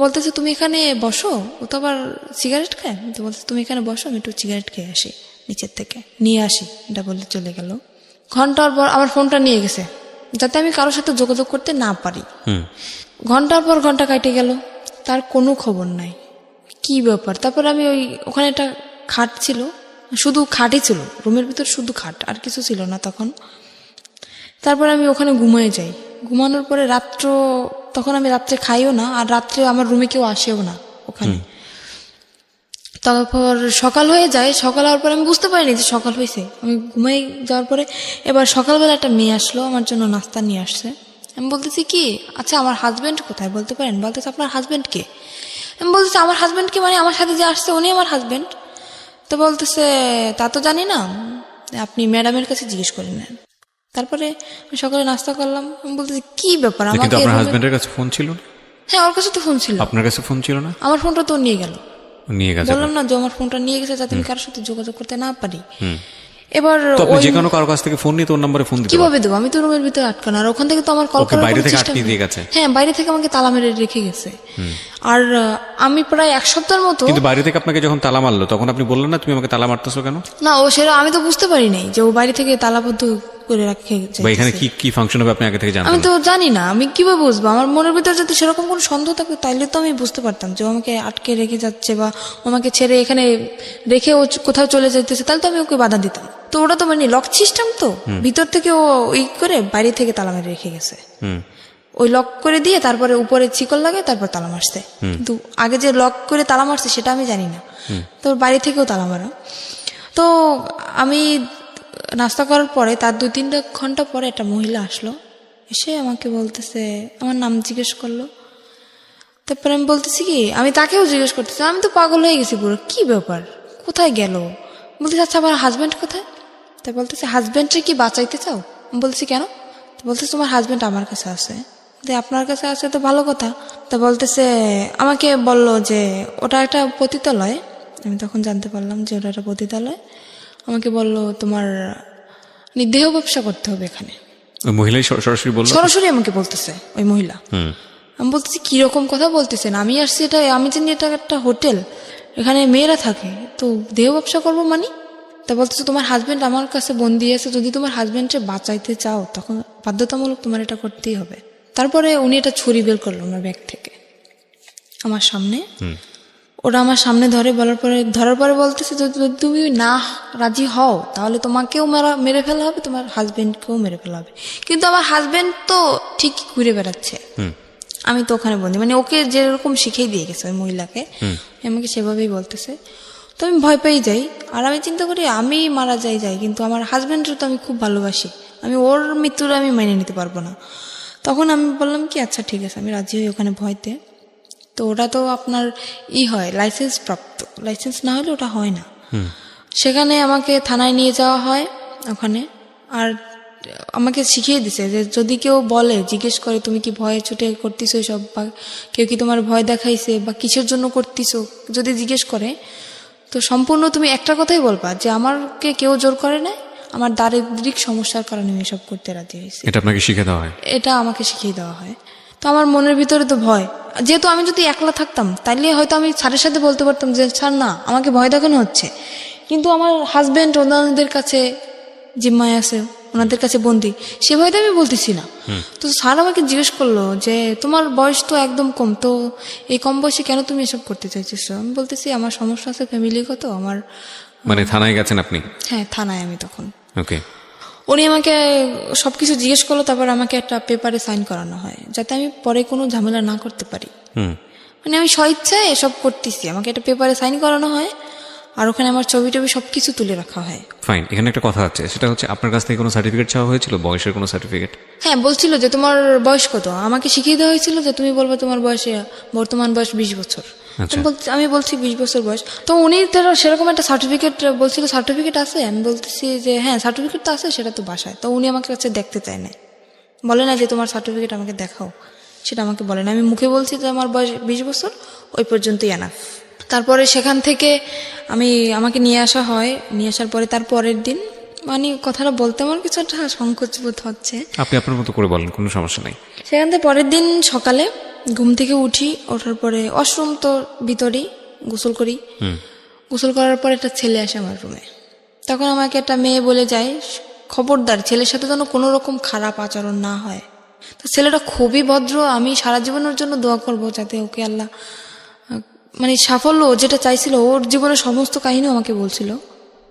বলতেছে তুমি এখানে বসো, ও তো আবার সিগারেট খায়, তো বলতেছে তুমি এখানে বসো, আমি একটু সিগারেট খেয়ে আসি, নিচের থেকে নিয়ে আসি, এটা বলে চলে গেল। ঘন্টার পর আমার ফোনটা নিয়ে গেছে, যাতে আমি কারোর সাথে যোগাযোগ করতে না পারি। ঘন্টার পর ঘন্টা কাটে গেল, তার কোনো খবর নাই, কি ব্যাপার। তারপর আমি ওখানে একটা খাট ছিল, শুধু খাটই ছিল রুমের ভিতর, শুধু খাট, আর কিছু ছিল না তখন। তারপরে আমি ওখানে ঘুমিয়ে যাই। ঘুমানোর পরে তখন আমি রাত্রে খাইও না, আর রাত্রে আমার রুমে কেউ আসেও না ওখানে। তারপর সকাল হয়ে যায়, সকাল হওয়ার পরে আমি বুঝতে পারিনি যে সকাল হয়েছে। আমি ঘুমাই যাওয়ার পরে এবার সকালবেলা একটা মেয়ে আসলো, আমার জন্য নাস্তা নিয়ে আসছে। আমি বলতেছি কি আচ্ছা আমার হাজব্যান্ড কোথায় বলতে পারেন? বলতেছে আপনার হাজব্যান্ড কে? আমি বলতেছি আমার হাজব্যান্ডকে, মানে আমার সাথে যে আসছে উনি আমার হাজব্যান্ড। তো বলতেছে তা তো জানি না, আপনি ম্যাডামের কাছে জিজ্ঞেস করে নেন। তারপরে আমি সকালে নাস্তা করলাম। আমি বলতেছি কি ব্যাপার, কিন্তু আপনার হাজবেন্ডের কাছে ফোন ছিল না? হ্যাঁ ওর কাছে তো ফোন ছিল। আপনার কাছে ফোন ছিল না? আমার ফোনটা তো নিয়ে গেল। নিয়ে গেছে বললাম না যে আমার ফোনটা নিয়ে গেছে যাতে আমি কারোর সাথে যোগাযোগ করতে না পারি। এবার তো আপনি ওই যে কোনো কারো কাছ থেকে ফোন নিয়ে তোর নম্বরে ফোন দিতে পারেন। কিভাবে দেবো, আমি তো রুমের ভিতরে আটকানো, আর ওখান থেকে তো আমার কল ওকে করার বাইরে কোনো থেকে চেষ্টা আটকে নেই। দিয়ে গেছে। হ্যাঁ, বাইরে থেকে আমাকে তালা মেরে রেখে গেছে। আর আমি প্রায় 1 সপ্তাহের মতো, কিন্তু বাইরে থেকে আপনাকে যখন তালা মারলো তখন আপনি বললেন না তুমি আমাকে তালা মারতেছো কেন? না ও সেটা আমি তো বুঝতে পারি নাই যে ও বাইরে থেকে তালাবদ্ধ করে রেখে বা এখানে যাইতেছে। কি কি ফাংশন হবে আপনি আগে থেকে আমি জানতেন? তো জানি না, আমি কিভাবে বুঝবো? আমার মনের ভিতরে যদি সেরকম কোনো সন্দেহ থাকতো তাইলে তো আমি বুঝতে পারতাম যে ও আমাকে আটকে রেখে যাচ্ছে বা ও আমাকে ছেড়ে এখানে রেখে ও কোথাও চলে যাইতেছে, তাহলে তো আমি ওকে বাধা দিতাম। তো ওটা তো মানে লক সিস্টেম, তো ভিতর থেকে ও ওই করে বাইরে থেকে তালা মেরে রেখে গেছে। ওই লক করে দিয়ে তারপরে উপরে চিকল লাগে তারপর তালা মারছে। কিন্তু আগে যে লক করে তালা মারছে সেটা আমি জানি না, তো বাইরে থেকেও তালা মারা। তো আমি নাস্তা করার পরে তার 2-3 ঘন্টা পরে একটা মহিলা আসলো, এসে আমাকে বলতেছে, আমার নাম জিজ্ঞেস করলো। তারপরে আমি বলতেছি কি, আমি তাকেও জিজ্ঞেস করতেছি, আমি তো পাগল হয়ে গেছি পুরো, কি ব্যাপার, কোথায় গেল? বলতেছে আচ্ছা আমার হাজব্যান্ড কোথায়? তা বলতেছে হাজব্যান্ডকে কি বাঁচাইতে চাও? আমি বলতেছি কেন? তো বলতেছে তোমার হাজব্যান্ড আমার কাছে আছে। আপনার কাছে আছে তো ভালো কথা। তা বলতেছে, আমাকে বলল যে ওটা একটা পতিতালয়। আমি তখন জানতে পারলাম যে ওটা একটা পতিতালয়। আমাকে বলল তোমার দেহ ব্যবসা করতে হবে এখানে। ওই মহিলাই সরাসরি বললো? সরাসরি আমাকে বলতেছে ওই মহিলা। আমি বলতেছি কিরকম কথা বলতেছেন, আমি আসছি এটা, আমি জানি এটা একটা হোটেল, এখানে মেয়েরা থাকে, তো দেহ ব্যবসা করবো মানে? তা বলতেছে তোমার হাজবেন্ড আমার কাছে বন্দি আছে, যদি তোমার হাজবেন্ডকে বাঁচাইতে চাও তখন বাধ্যতামূলক তোমার এটা করতেই হবে। তারপরে উনি এটা ছুরি বের করলো ওনার ব্যাগ থেকে আমার সামনে। ওরা আমার সামনে ধরার পরে বলতেছে যদি তুমি না রাজি হও তাহলে তোমাকেও মেরে ফেলা হবে, তোমার হাজবেন্ডকেও মেরে ফেলা হবে। কিন্তু আমার হাজবেন্ড তো ঠিক ঘুরে বেড়াচ্ছে, আমি তো ওখানে বন্দি, মানে ওকে যেরকম শিখিয়ে দিয়ে গেছে ওই মহিলাকে, আমাকে সেভাবেই বলতেছে। তো আমি ভয় পেয়ে যাই, আর আমি চিন্তা করি আমি মারা যাই, কিন্তু আমার হাজবেন্ডের তো আমি খুব ভালোবাসি, আমি ওর মৃত্যুর আমি মেনে নিতে পারবো না। তখন আমি বললাম কি আচ্ছা ঠিক আছে, আমি রাজি হই ওখানে ভয়তে। তো ওটা তো আপনার হয় লাইসেন্স প্রাপ্ত, লাইসেন্স না হলে ওটা হয় না। সেখানে আমাকে থানায় নিয়ে যাওয়া হয় ওখানে, আর আমাকে শিখিয়ে দিছে যে যদি কেউ বলে, জিজ্ঞেস করে তুমি কি ভয়ে ছুটে করতেছো এসব, বা কেউ কি তোমার ভয় দেখাইছে বা কিসের জন্য করতেছো, যদি জিজ্ঞেস করে তো সম্পূর্ণ তুমি একটা কথাই বলবা যে আমাকে কেউ জোর করে না, আমার দারিদ্রিক সমস্যার কারণে আমি এসব করতে রাজি হয়েছি। এটা আপনাকে শিখে দেওয়া হয়? এটা আমাকে শিখিয়ে দেওয়া হয়। তো আমার মনের ভিতরে তো ভয়, যেহেতু আমি যদি একলা থাকতাম তাইলে হয়তো আমি স্যারের সাথে বলতে পারতাম যে স্যার না আমাকে ভয় দেখানো হচ্ছে, কিন্তু আমার হাজবেন্ড ওনাদের কাছে জিম্মায় আছে, ওনাদের কাছে বন্দি, সে ভয়তে আমি বলতেছি না। তো স্যার আমাকে জিজ্ঞেস করলো যে তোমার বয়স তো একদম কম, তো এই কম বয়সে কেন তুমি এসব করতে চাইছিস? আমি বলতেছি আমার সমস্যা আছে ফ্যামিলিগত, আমার। মানে থানায় গেছেন আপনি? হ্যাঁ, থানায় আমি তখন। ওকে। উনি আমাকে সবকিছু জিজ্ঞেস করলো, তারপর আমাকে একটা পেপারে সাইন করানো হয় যাতে আমি পরে কোনো ঝামেলা না করতে পারি। মানে আমি স্বইচ্ছায় এসব করতেছি, আমাকে একটা পেপারে সাইন করানো হয়, আর ওখানে আমার ছবি টবি সবকিছু তুলে রাখা হয়। ফাইন, এখানে একটা কথা আছে, সেটা হচ্ছে আপনার কাছ থেকে কোনো সার্টিফিকেট চাওয়া হয়েছিল, বয়সের কোনো সার্টিফিকেট? হ্যাঁ, বলছিল যে তোমার বয়স কত, আমাকে শিখিয়ে দেওয়া হয়েছিল যে তুমি বলবে তোমার বয়সে বর্তমান বয়স 20 বছর। আমি বলছি 20 বছর বয়স। তো উনি সেরকম একটা সার্টিফিকেট বলছিল, সার্টিফিকেট আছে? আমি বলতেছি যে হ্যাঁ সার্টিফিকেট তো আছে, সেটা তো বাসায়। তো উনি আমাকে কাছে দেখতে চায় না, বলে না যে তোমার সার্টিফিকেট আমাকে দেখাও, সেটা আমাকে বলে না। আমি মুখে বলছি যে আমার বয়স 20 বছর, ওই পর্যন্তই এনাফ। তারপরে সেখান থেকে আমাকে নিয়ে আসা হয়, নিয়ে আসার পরে তার পরের দিন, মানে কথাটা বলতে আমার কিছু একটা সংকোচ বোধ হচ্ছে, আপনি আপনার মতো করে বলেন, কোনো সমস্যা নাই। সেখান থেকে পরের দিন সকালে ঘুম থেকে ওঠার পরে ওয়াশরুম তো ভিতরেই, গোসল করি। গোসল করার পর একটা ছেলে আসে আমার রুমে। তখন আমাকে একটা মেয়ে বলে যায় খবরদার ছেলের সাথে যেন কোনো রকম খারাপ আচরণ না হয়। তো ছেলেটা খুবই ভদ্র, আমি সারা জীবনের জন্য দোয়া করবো যাতে ওকে আল্লাহ মানে সাফল্য যেটা চাইছিল, ওর জীবনের সমস্ত কাহিনী আমাকে বলছিল।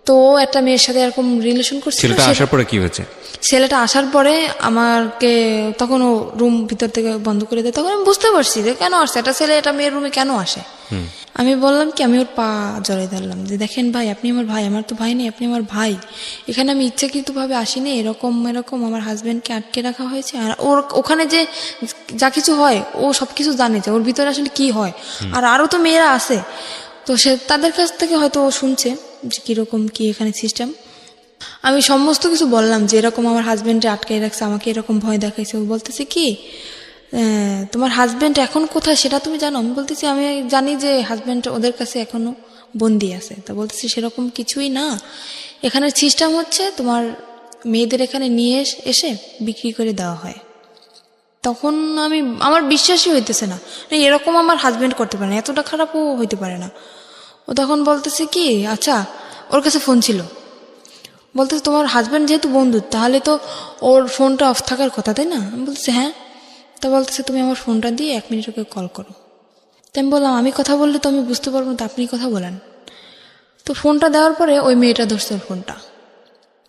তো ও একটা মেয়ের সাথে এরকম রিলেশন করছিল। ছেলেটা আসার পরে কি হয়েছে? ছেলেটা আসার পরে আমাকে তখন ও রুম ভিতর থেকে বন্ধ করে দেয়। তখন আমি বুঝতে পারছি যে কেন আসছে একটা ছেলে এটা মেয়ের রুমে কেন আসে। আমি বললাম কি, আমি ওর পা জড়াই ধরলাম যে দেখেন ভাই, আপনি আমার ভাই, আমার তো ভাই নেই, আপনি আমার ভাই, এখানে আমি ইচ্ছাকৃতভাবে আসিনি, এরকম আমার হাজবেন্ডকে আটকে রাখা হয়েছে, আর ওর ওখানে যে যা কিছু হয় ও সবকিছু জানে যে ওর ভিতরে আসলে কি হয়, আর আরো তো মেয়েরা আছে, তো সে তাদের কাছ থেকে হয়তো ও শুনছে যে কিরকম কি এখানে সিস্টেম। আমি সমস্ত কিছু বললাম যে এরকম আমার হাজবেন্ডে আটকে রাখছে, আমাকে এরকম ভয় দেখাইছে। ও বলতেছে কি তোমার হাজবেন্ড এখন কোথায় সেটা তুমি জানো? আমি বলতেছি আমি জানি যে হাজবেন্ড ওদের কাছে এখনো বন্দি আছে। তা বলতেছি সেরকম কিছুই না, এখানে সিস্টেম হচ্ছে তোমার মেয়েদের এখানে নিয়ে এসে বিক্রি করে দেওয়া হয়। তখন আমার বিশ্বাসই হইতেছে না, এরকম আমার হাজবেন্ড করতে পারে না, এতটা খারাপও হইতে পারে না। ও তখন বলতেছে কি, আচ্ছা ওর কাছে ফোন ছিল, বলতেছে তোমার হাজবেন্ড যেহেতু বন্ধু তাহলে তো ওর ফোনটা অফ থাকার কথা, তাই না? আমি বলতেছি হ্যাঁ। তা বলতেছে তুমি আমার ফোনটা দিয়ে 1 মিনিট ওকে কল করো। তো আমি বললাম আমি কথা বললে তো আমি বুঝতে পারবো না, তো আপনি কথা বলেন। তো ফোনটা দেওয়ার পরে ওই মেয়েটা ধরছে ওর ফোনটা,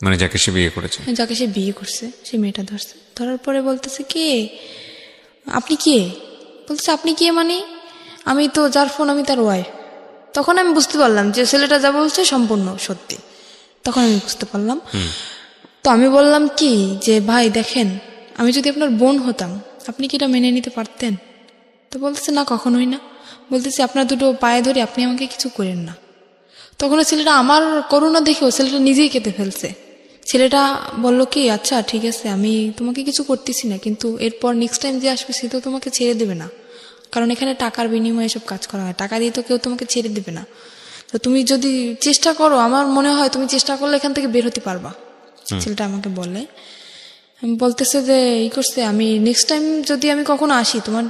মানে যাকে সে বিয়ে করেছে। যাকে সে বিয়ে করছে সেই মেয়েটা ধরছে। ধরার পরে বলতেছে কে, আপনি কে? বলতেছে আপনি কে মানে? আমি তো যার ফোন আমি তার ওয়াইফ। তখন আমি বুঝতে পারলাম যে ছেলেটা যা বলছে সম্পূর্ণ সত্যি। তখন আমি বুঝতে পারলাম। তো আমি বললাম কি যে ভাই দেখেন, আমি যদি আপনার বোন হতাম আপনি কি এটা মেনে নিতে পারতেন? তো বলতেছে না কখনোই না। বলতেছে আপনার দুটো পায়ে ধরে আপনি আমাকে কিছু করেন না। তখন ছেলেটা আমার করুণা দেখেও ছেলেটা নিজেই কেঁদে ফেলছে। ছেলেটা বলল কি আচ্ছা ঠিক আছে আমি তোমাকে কিছু করতেছি না, কিন্তু এরপর নেক্সট টাইম যে আসবে সে তো তোমাকে ছেড়ে দেবে না, কারণ এখানে টাকার বিনিময়ে সব কাজ করা হয়, টাকা দিয়ে তো কেউ তোমাকে ছেড়ে দেবে না। তো তুমি যদি চেষ্টা করো, আমার মনে হয় তুমি চেষ্টা করলে এখান থেকে বের হতে পারবা। ছেলেটা আমাকে বলে, আমি বলতেছে যে করছে আমি নেক্সট টাইম যদি আমি কখনো আসি তোমার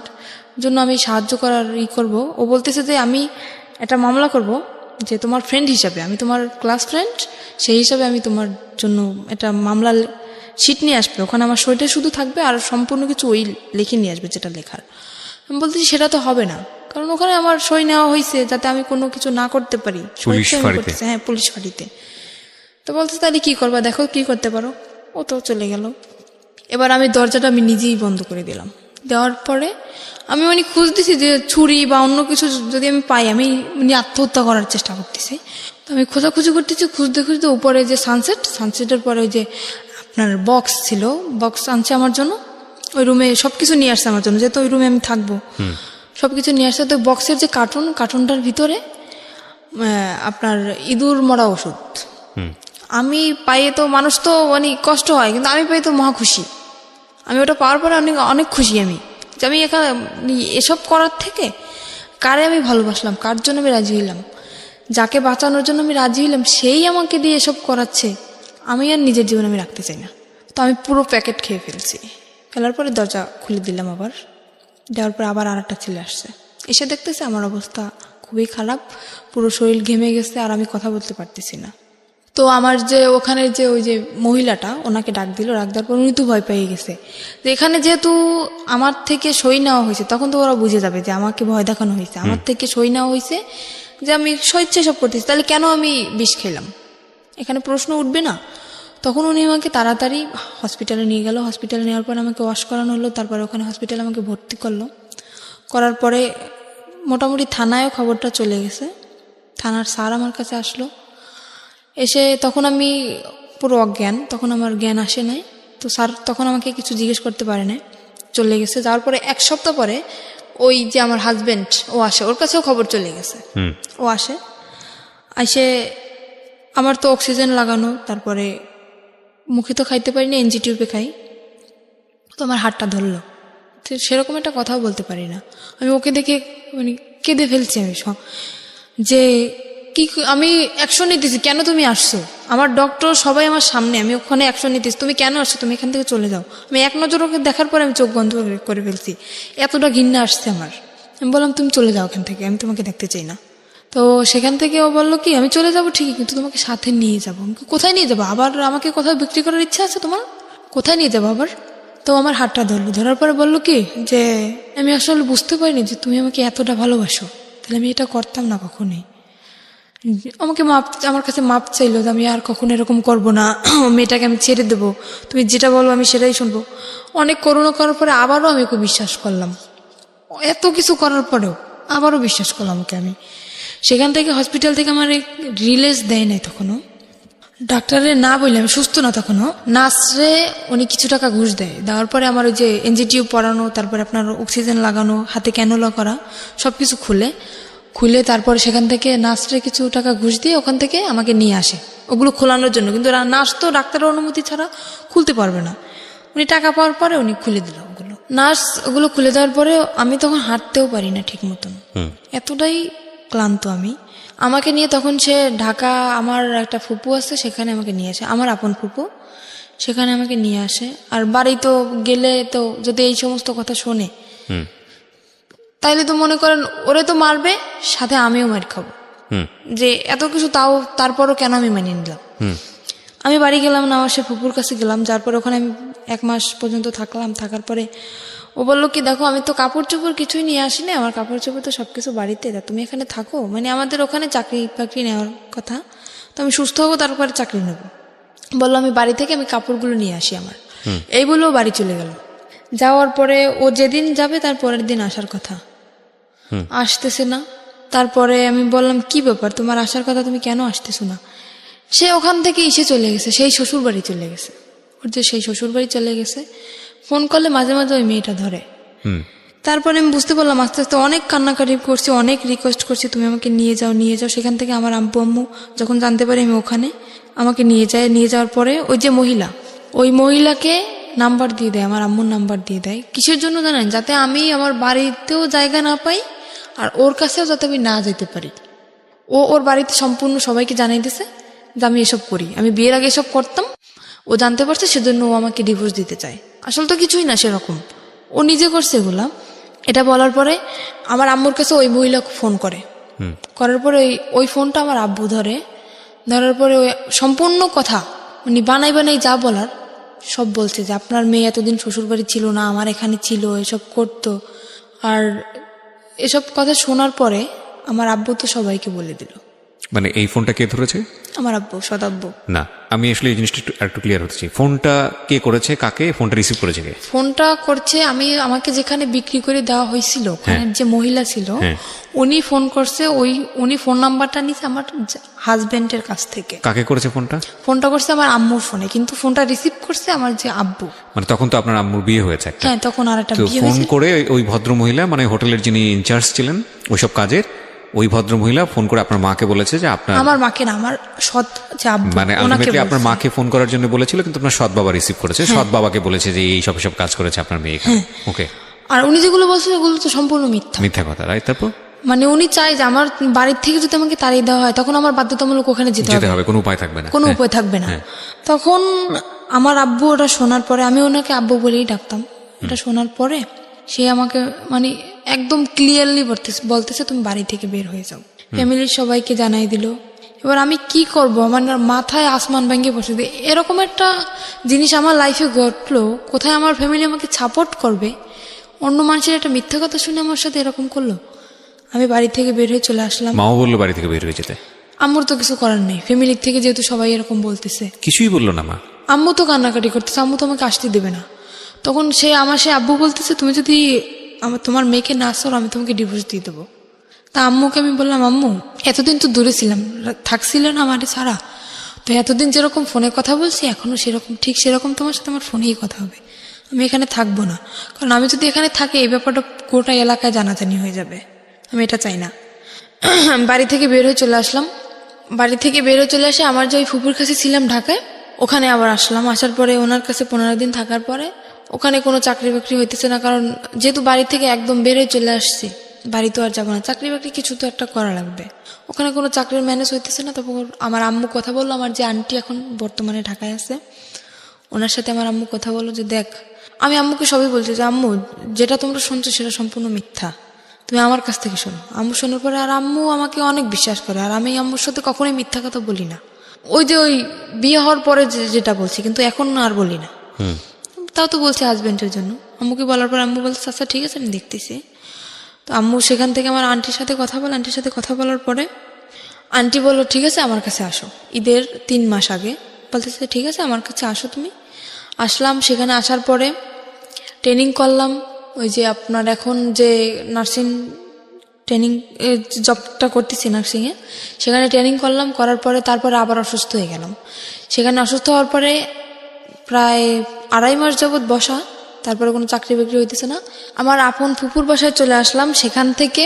জন্য আমি সাহায্য করার করব। ও বলতেছে যে আমি একটা মামলা করব, যে তোমার ফ্রেন্ড হিসাবে, আমি তোমার ক্লাস ফ্রেন্ড সেই হিসাবে আমি তোমার জন্য একটা মামলা শিট নিয়ে আসবে, ওখানে আমার সইটা শুধু থাকবে আর সম্পূর্ণ কিছু ওই লিখে নিয়ে আসবে যেটা লেখার। আমি বলতেছি সেটা তো হবে না, কারণ ওখানে আমার সই নেওয়া হয়েছে যাতে আমি কোনো কিছু না করতে পারি। হ্যাঁ পুলিশ ফাঁড়িতে। তো বলতে তাহলে কি করবা, দেখো কি করতে পারো। ও তো চলে গেল। এবার আমি দরজাটা আমি নিজেই বন্ধ করে দিলাম। দেওয়ার পরে আমি খুঁজতেছি যে ছুরি বা অন্য কিছু যদি আমি পাই, আমি আত্মহত্যা করার চেষ্টা করতেছি। তো আমি খোঁজাখুঁজি করতেছি, খুঁজতে খুঁজতে উপরে যে সানসেটের পরে ওই যে আপনার বক্স ছিল, বক্স আনছে আমার জন্য, ওই রুমে সবকিছু নিয়ে আসছে আমার জন্য, যেহেতু ওই রুমে আমি থাকবো। সবকিছু নিয়ে আসছে। তো বক্সের যে কার্টুনটার ভিতরে আপনার ইঁদুর মরা ওষুধ। আমি পাইয়ে তো মানুষ তো কষ্ট হয়, কিন্তু আমি পাই তো মহা খুশি। আমি ওটা পাওয়ার পরে অনেক খুশি আমি, যে আমি এখানে এসব করার থেকে কারে আমি ভালোবাসলাম, কার জন্য আমি রাজি হইলাম, যাকে বাঁচানোর জন্য আমি রাজি হইলাম সেই আমাকে দিয়ে এসব করাচ্ছে, আমি আর নিজের জীবন আমি রাখতে চাই না। তো আমি পুরো প্যাকেট খেয়ে ফেলার পরে দরজা খুলে দিলাম। আবার দেওয়ার পরে আবার আর একটা ছেলে আসছে, এসে দেখতেছে আমার অবস্থা খুবই খারাপ, পুরো শরীর ঘেমে গেছে আর আমি কথা বলতে পারতেছি না। তো আমার যে ওখানে যে ওই যে মহিলাটা ওনাকে ডাক দিল, ডাক দেওয়ার পর উনি তো ভয় পেয়ে গেছে যে এখানে যেহেতু আমার থেকে সই নেওয়া হয়েছে, তখন তো ওরা বুঝে যাবে যে আমাকে ভয় দেখানো হয়েছে, আমার থেকে সই নেওয়া হয়েছে যে আমি স্বেচ্ছায় সব করতেছি, তাহলে কেন আমি বিষ খেলাম, এখানে প্রশ্ন উঠবে না। তখন উনি আমাকে তাড়াতাড়ি হসপিটালে নিয়ে গেল। হসপিটালে নেওয়ার পর আমাকে ওয়াশ করানো হলো, তারপরে ওখানে হসপিটালে আমাকে ভর্তি করলো। করার পরে মোটামুটি থানায়ও খবরটা চলে গেছে, থানার স্যার আমার কাছে আসলো। এসে তখন আমি পুরো অজ্ঞান, তখন আমার জ্ঞান আসে নাই। তো স্যার তখন আমাকে কিছু জিজ্ঞেস করতে পারে না, চলে গেছে। যাওয়ার পরে 1 সপ্তাহ পরে ওই যে আমার হাজবেন্ড ও আসে, ওর কাছেও খবর চলে গেছে। ও আসে আমার তো অক্সিজেন লাগানো, তারপরে মুখে তো খাইতে পারি না, এনজি টিউবে খাই। তো আমার হাতটা ধরলো, সেরকম একটা কথাও বলতে পারি না। আমি ওকে দেখে কেঁদে ফেলছি আমি সব, যে কি আমি অ্যাকশন নিতেছি, কেন তুমি আসছো, আমার ডক্টর সবাই আমার সামনে, আমি ওখানে অ্যাকশন নিতেছি, তুমি কেন আসছো, তুমি এখান থেকে চলে যাও। আমি এক নজর ওকে দেখার পরে আমি চোখ বন্ধ করে ফেলছি, এতটা ঘৃণা আসছে আমার। আমি বললাম তুমি চলে যাও এখান থেকে, আমি তোমাকে দেখতে চাই না। তো সেখান থেকে ও বললো কি আমি চলে যাবো ঠিকই, কিন্তু তোমাকে সাথে নিয়ে যাবো। কোথায় নিয়ে যাবো, আবার আমাকে কোথাও বিক্রি করার ইচ্ছা আছে তোমার, কোথায় নিয়ে যাবো আবার? তো আমার হাতটা ধরলো, ধরার পরে বললো কি যে আমি আসলে বুঝতে পারিনি যে তুমি আমাকে এতটা ভালোবাসো, তাহলে আমি এটা করতাম না কখনোই। আমার কাছে মাপ চাইলো যে আমি আর কখনো এরকম করবো না, মেয়েটাকে আমি ছেড়ে দেবো, তুমি যেটা বলবো আমি সেটাই শুনবো। অনেক করুণা করার পরে আবারও আমি ওকে বিশ্বাস করলাম, এত কিছু করার পরেও আবারও বিশ্বাস করলাম ওকে আমি। সেখান থেকে হসপিটাল থেকে আমার রিলিজ দেয় নাই তখনও, ডাক্তারে না বললে আমি সুস্থ না তখনও, নার্সরে উনি কিছু টাকা ঘুষ দেওয়ার পরে আমার ওই যে এনজি টিউব পরানো, তারপরে আপনার অক্সিজেন লাগানো, হাতে ক্যানুলা করা, সব কিছু খুলে তারপরে সেখান থেকে নার্সরে কিছু টাকা ঘুষ দিয়ে ওখান থেকে আমাকে নিয়ে আসে ওগুলো খোলানোর জন্য। কিন্তু নার্স তো ডাক্তারের অনুমতি ছাড়া খুলতে পারবে না, উনি টাকা পাওয়ার পরে উনি খুলে দিল ওগুলো। নার্স ওগুলো খুলে দেওয়ার পরে আমি তখন হাঁটতেও পারি না ঠিক মতন, এতটাই ক্লান্ত আমি। আমাকে নিয়ে তখন সে ঢাকা, আমার একটা ফুপু আছে সেখানে আমাকে নিয়ে আসে, আমার আপন ফুপু, সেখানে আমাকে নিয়ে আসে। আর বাড়ি তো গেলে তো যদি এই সমস্ত কথা শোনে তাইলে তো মনে করেন ওরে তো মারবে, সাথে আমিও মার খাবো, যে এত কিছু তাও তারপরও কেন আমি মেনে নিলাম। আমি বাড়ি গেলাম না, আমার সে ফুপুর কাছে গেলাম, যার পরে ওখানে আমি 1 মাস পর্যন্ত থাকলাম। থাকার পরে ও বললো কি, দেখো আমি তো কাপড় চোপড় কিছুই নিয়ে আসিনি, আমার কাপড় চোপড় তো সবকিছু বাড়িতে, তা তুমি এখানে থাকো। মানে আমাদের ওখানে চাকরি বাকরি নেওয়ার কথা, তো আমি সুস্থ হবো তারপরে চাকরি নেব। বললো আমি বাড়ি থেকে আমি কাপড়গুলো নিয়ে আসি আমার, এই বলেও বাড়ি চলে গেল। যাওয়ার পরে ও যেদিন যাবে তার পরের দিন আসার কথা, আসতেছে না। তারপরে আমি বললাম কি ব্যাপার, তোমার আসার কথা, তুমি কেন আসতেছো না? সে ওখান থেকে এসে চলে গেছে, সেই শ্বশুর বাড়ি চলে গেছে, ওর যে সেই শ্বশুর বাড়ি চলে গেছে। ফোন করলে মাঝে মাঝে ওই মেয়েটা ধরে। তারপরে আমি বুঝতে পারলাম আস্তে আস্তে, অনেক কান্নাকাটি করছি, অনেক রিকোয়েস্ট করছি তুমি আমাকে নিয়ে যাও নিয়ে যাও। সেখান থেকে আমার আব্বু আম্মু যখন জানতে পারি আমি ওখানে, আমাকে নিয়ে যায়। নিয়ে যাওয়ার পরে ওই যে মহিলা, ওই মহিলাকে নাম্বার দিয়ে দেয়, আমার আম্মুর নাম্বার দিয়ে দেয়। কিসের জন্য জানেন? যাতে আমি আমার বাড়িতেও জায়গা না পাই, আর ওর কাছেও যাতে আমি না যেতে পারি। ও ওর বাড়িতে সম্পূর্ণ সবাইকে জানাই দিছে যে আমি এসব করি, আমি বিয়ের আগে এসব করতাম। ও জানতে পারছে, সেজন্য ও আমাকে ডিভোর্স দিতে চায়। আসলে তো কিছুই না সেরকম, ও নিজে করছে এগুলা। এটা বলার পরে আমার আম্মুর কাছে ওই মহিলা ফোন করে, করার পরে ওই ফোনটা আমার আব্বু ধরে। ধরার পরে ওই সম্পূর্ণ কথা উনি বানাই বানাই যা বলার সব বলছে, যে আপনার মেয়ে এতদিন শ্বশুরবাড়ি ছিল না, আমার এখানে ছিল, এসব করতো। আর এসব কথা শোনার পরে আমার আব্বু তো সবাইকে বলে দিল। মানে এই ফোনটা কে ধরেছে? আমার আব্বু, সদাব্বু। না, আমি আসলে এই জিনিসটা একটু ক্লিয়ার হতে চাই। ফোনটা কে করেছে, কাকে ফোনটা রিসিভ করেছে কে? ফোনটা করছে আমাকে যেখানে বিক্রি করে দেওয়া হয়েছিল, ওখানে যে মহিলা ছিল উনি ফোন করছে। উনি ফোন নাম্বারটা নিছে আমার হাজবেন্ডের কাছ থেকে। কাকে করেছে ফোনটা? ফোনটা করছে আমার আম্মুর ফোনে, কিন্তু ফোনটা রিসিভ করছে আমার যে আব্বু। মানে তখন তো আপনার আম্মুর বিয়ে হয়েছে একটা। হ্যাঁ, তখন আর একটা বিয়ে ফোন হয়েছে। করে ওই ভদ্র মহিলা, মানে হোটেলের যিনি ইনচার্জ ছিলেন ওইসব কাজের, ওই ভদ্র মহিলা ফোন করে আপনার মাকে বলেছে যে আপনার, আমার মাকে না, আমার সৎ যে আব্বু, মানে ওনাকে আলটিমেটলি আপনার বলছে। মাকে ফোন করার জন্য বলেছিল, কিন্তু আপনার সৎ বাবা রিসিভ করেছে। সৎ বাবাকে বলেছে যে এই সব কাজ করেছে আপনার মেয়ে এখানে। ওকে। আর উনি যেগুলো বলছে ওগুলো তো সম্পূর্ণ মিথ্যা। মিথ্যা কথা, রাইট? তারপর মানে উনি চাই যে আমার বাড়ির থেকে যদি আমাকে তাড়িয়ে দেওয়া হয়, তখন আমার বাধ্যতামূলক ওখানে যেতে হবে, কোনো উপায় থাকবে না, কোনো উপায় থাকবে না। তখন আমার আব্বু ওটা শোনার পরে, আমি ওনাকে আব্বু বলেই ডাকতাম, এটা শোনার পরে সে আমাকে মানে একদম ক্লিয়ারলি বলতেছে তুমি বাড়ি থেকে বের হয়ে যাও। ফ্যামিলির সবাইকে জানাই দিল। এবার আমি কি করব, আমার মাথায় আসমান ভেঙে বসে দিয়ে এরকম একটা জিনিস আমার লাইফে ঘটলো। কোথায় আমার ফ্যামিলি আমাকে সাপোর্ট করবে, অন্য মানুষের একটা মিথ্যা কথা শুনে আমার সাথে এরকম করলো। আমি বাড়ি থেকে বের হয়ে চলে আসলাম। মাও বললো বাড়ি থেকে বের হয়ে যেতে? আম্মুর তো কিছু করার নেই, ফ্যামিলির থেকে যেহেতু সবাই এরকম বলতেছে। কিছুই বললো না মা? আম্মু তো কান্নাকাটি করতেছে, আম্মু তো আমাকে আসতে দেবে না। তখন সে আব্বু বলতেছে তুমি যদি তোমার মেয়েকে না সরো, আমি তোমাকে ডিভোর্স দিয়ে দেবো। তা আম্মুকে আমি বললাম, আম্মু এতদিন তো দূরে ছিলাম, থাকছিল না আমার ছাড়া, তো এতদিন যেরকম ফোনে কথা বলছি এখনো ঠিক সেরকম তোমার সাথে আমার ফোনেই কথা হবে, আমি এখানে থাকবো না। কারণ আমি যদি এখানে থাকি এই ব্যাপারটা গোটা এলাকায় জানাজানি হয়ে যাবে, আমি এটা চাই না। বাড়ি থেকে বের হয়ে চলে আসলাম। বাড়ি থেকে বের হয়ে চলে আসে আমার যে ওই ফুপুর কাছে ছিলাম ঢাকায়, ওখানে আবার আসলাম। আসার পরে ওনার কাছে 15 দিন থাকার পরে ওখানে কোনো চাকরি বাকরি হইতেছে না, কারণ যেহেতু বাড়ি থেকে একদম বের হয়ে চলে আসছি, বাড়ি তো আর যাবো না, চাকরি বাকরি কিছু তো একটা করা লাগবে। ওখানে কোনো চাকরির ম্যানেজ হইতেছে না। তারপর আমার আম্মু কথা বললো, আমার যে আন্টি এখন বর্তমানে ঢাকায় আছে, ওনার সাথে আমার আম্মু কথা বললো যে দেখ, আমি আম্মুকে সবই বলছি যে আম্মু যেটা তোমরা শুনছো সেটা সম্পূর্ণ মিথ্যা, তুমি আমার কাছ থেকে শোনো। আম্মু শোনার পরে আর আম্মু আমাকে অনেক বিশ্বাস করে, আর আমি আম্মুর সাথে কখনোই মিথ্যা কথা বলি না। ওই বিয়ে হওয়ার পরে যেটা বলছি, কিন্তু এখন আর বলি না। তাও তো বলছি হাজবেন্ডের জন্য। আম্মুকে বলার পর আম্মু বলছে আচ্ছা ঠিক আছে আমি দেখতেছি। তো আম্মু সেখান থেকে আমার আন্টির সাথে কথা বলে, আন্টির সাথে কথা বলার পরে আন্টি বললো ঠিক আছে আমার কাছে আসো। ঈদের 3 মাস আগে বলতেছে ঠিক আছে আমার কাছে আসো তুমি। আসলাম, সেখানে আসার পরে ট্রেনিং করলাম। ওই যে আপনার এখন যে নার্সিং ট্রেনিং জবটা করতেছি নার্সিংয়ে, সেখানে ট্রেনিং করলাম। করার পরে তারপরে আবার অসুস্থ হয়ে গেলাম। সেখানে অসুস্থ হওয়ার পরে প্রায় 2.5 মাস যাবৎ বসা, তারপরে কোনো চাকরি বাকরি হইতেছে না। আমার আপন ফুপুর বাসায় চলে আসলাম। সেখান থেকে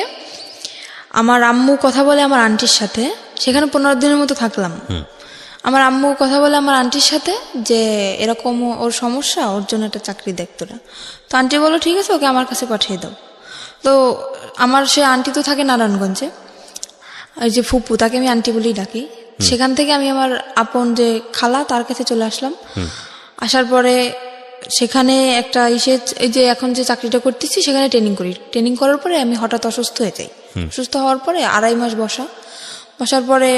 আমার আম্মু কথা বলে আমার আন্টির সাথে, সেখানে 15 দিনের মতো থাকলাম। আমার আম্মু কথা বলে আমার আন্টির সাথে যে এরকম ওর সমস্যা, ওর জন্য একটা চাকরি দেখতো না। তো আন্টি বললো ঠিক আছে, ওকে আমার কাছে পাঠিয়ে দাও। তো আমার সে আন্টি তো থাকে নারায়ণগঞ্জে, ওই যে ফুপু, তাকে আমি আন্টি বলেই ডাকি। সেখান থেকে আমি আমার আপন যে খালা, তার কাছে চলে আসলাম। আসার পরে সেখানে একটা এই যে এখন যে চাকরিটা করতেছি সেখানে ট্রেনিং করি। ট্রেনিং করার পরে আমি হঠাৎ অসুস্থ হয়ে যাই। সুস্থ হওয়ার পরে 2.5 মাস বসার পরে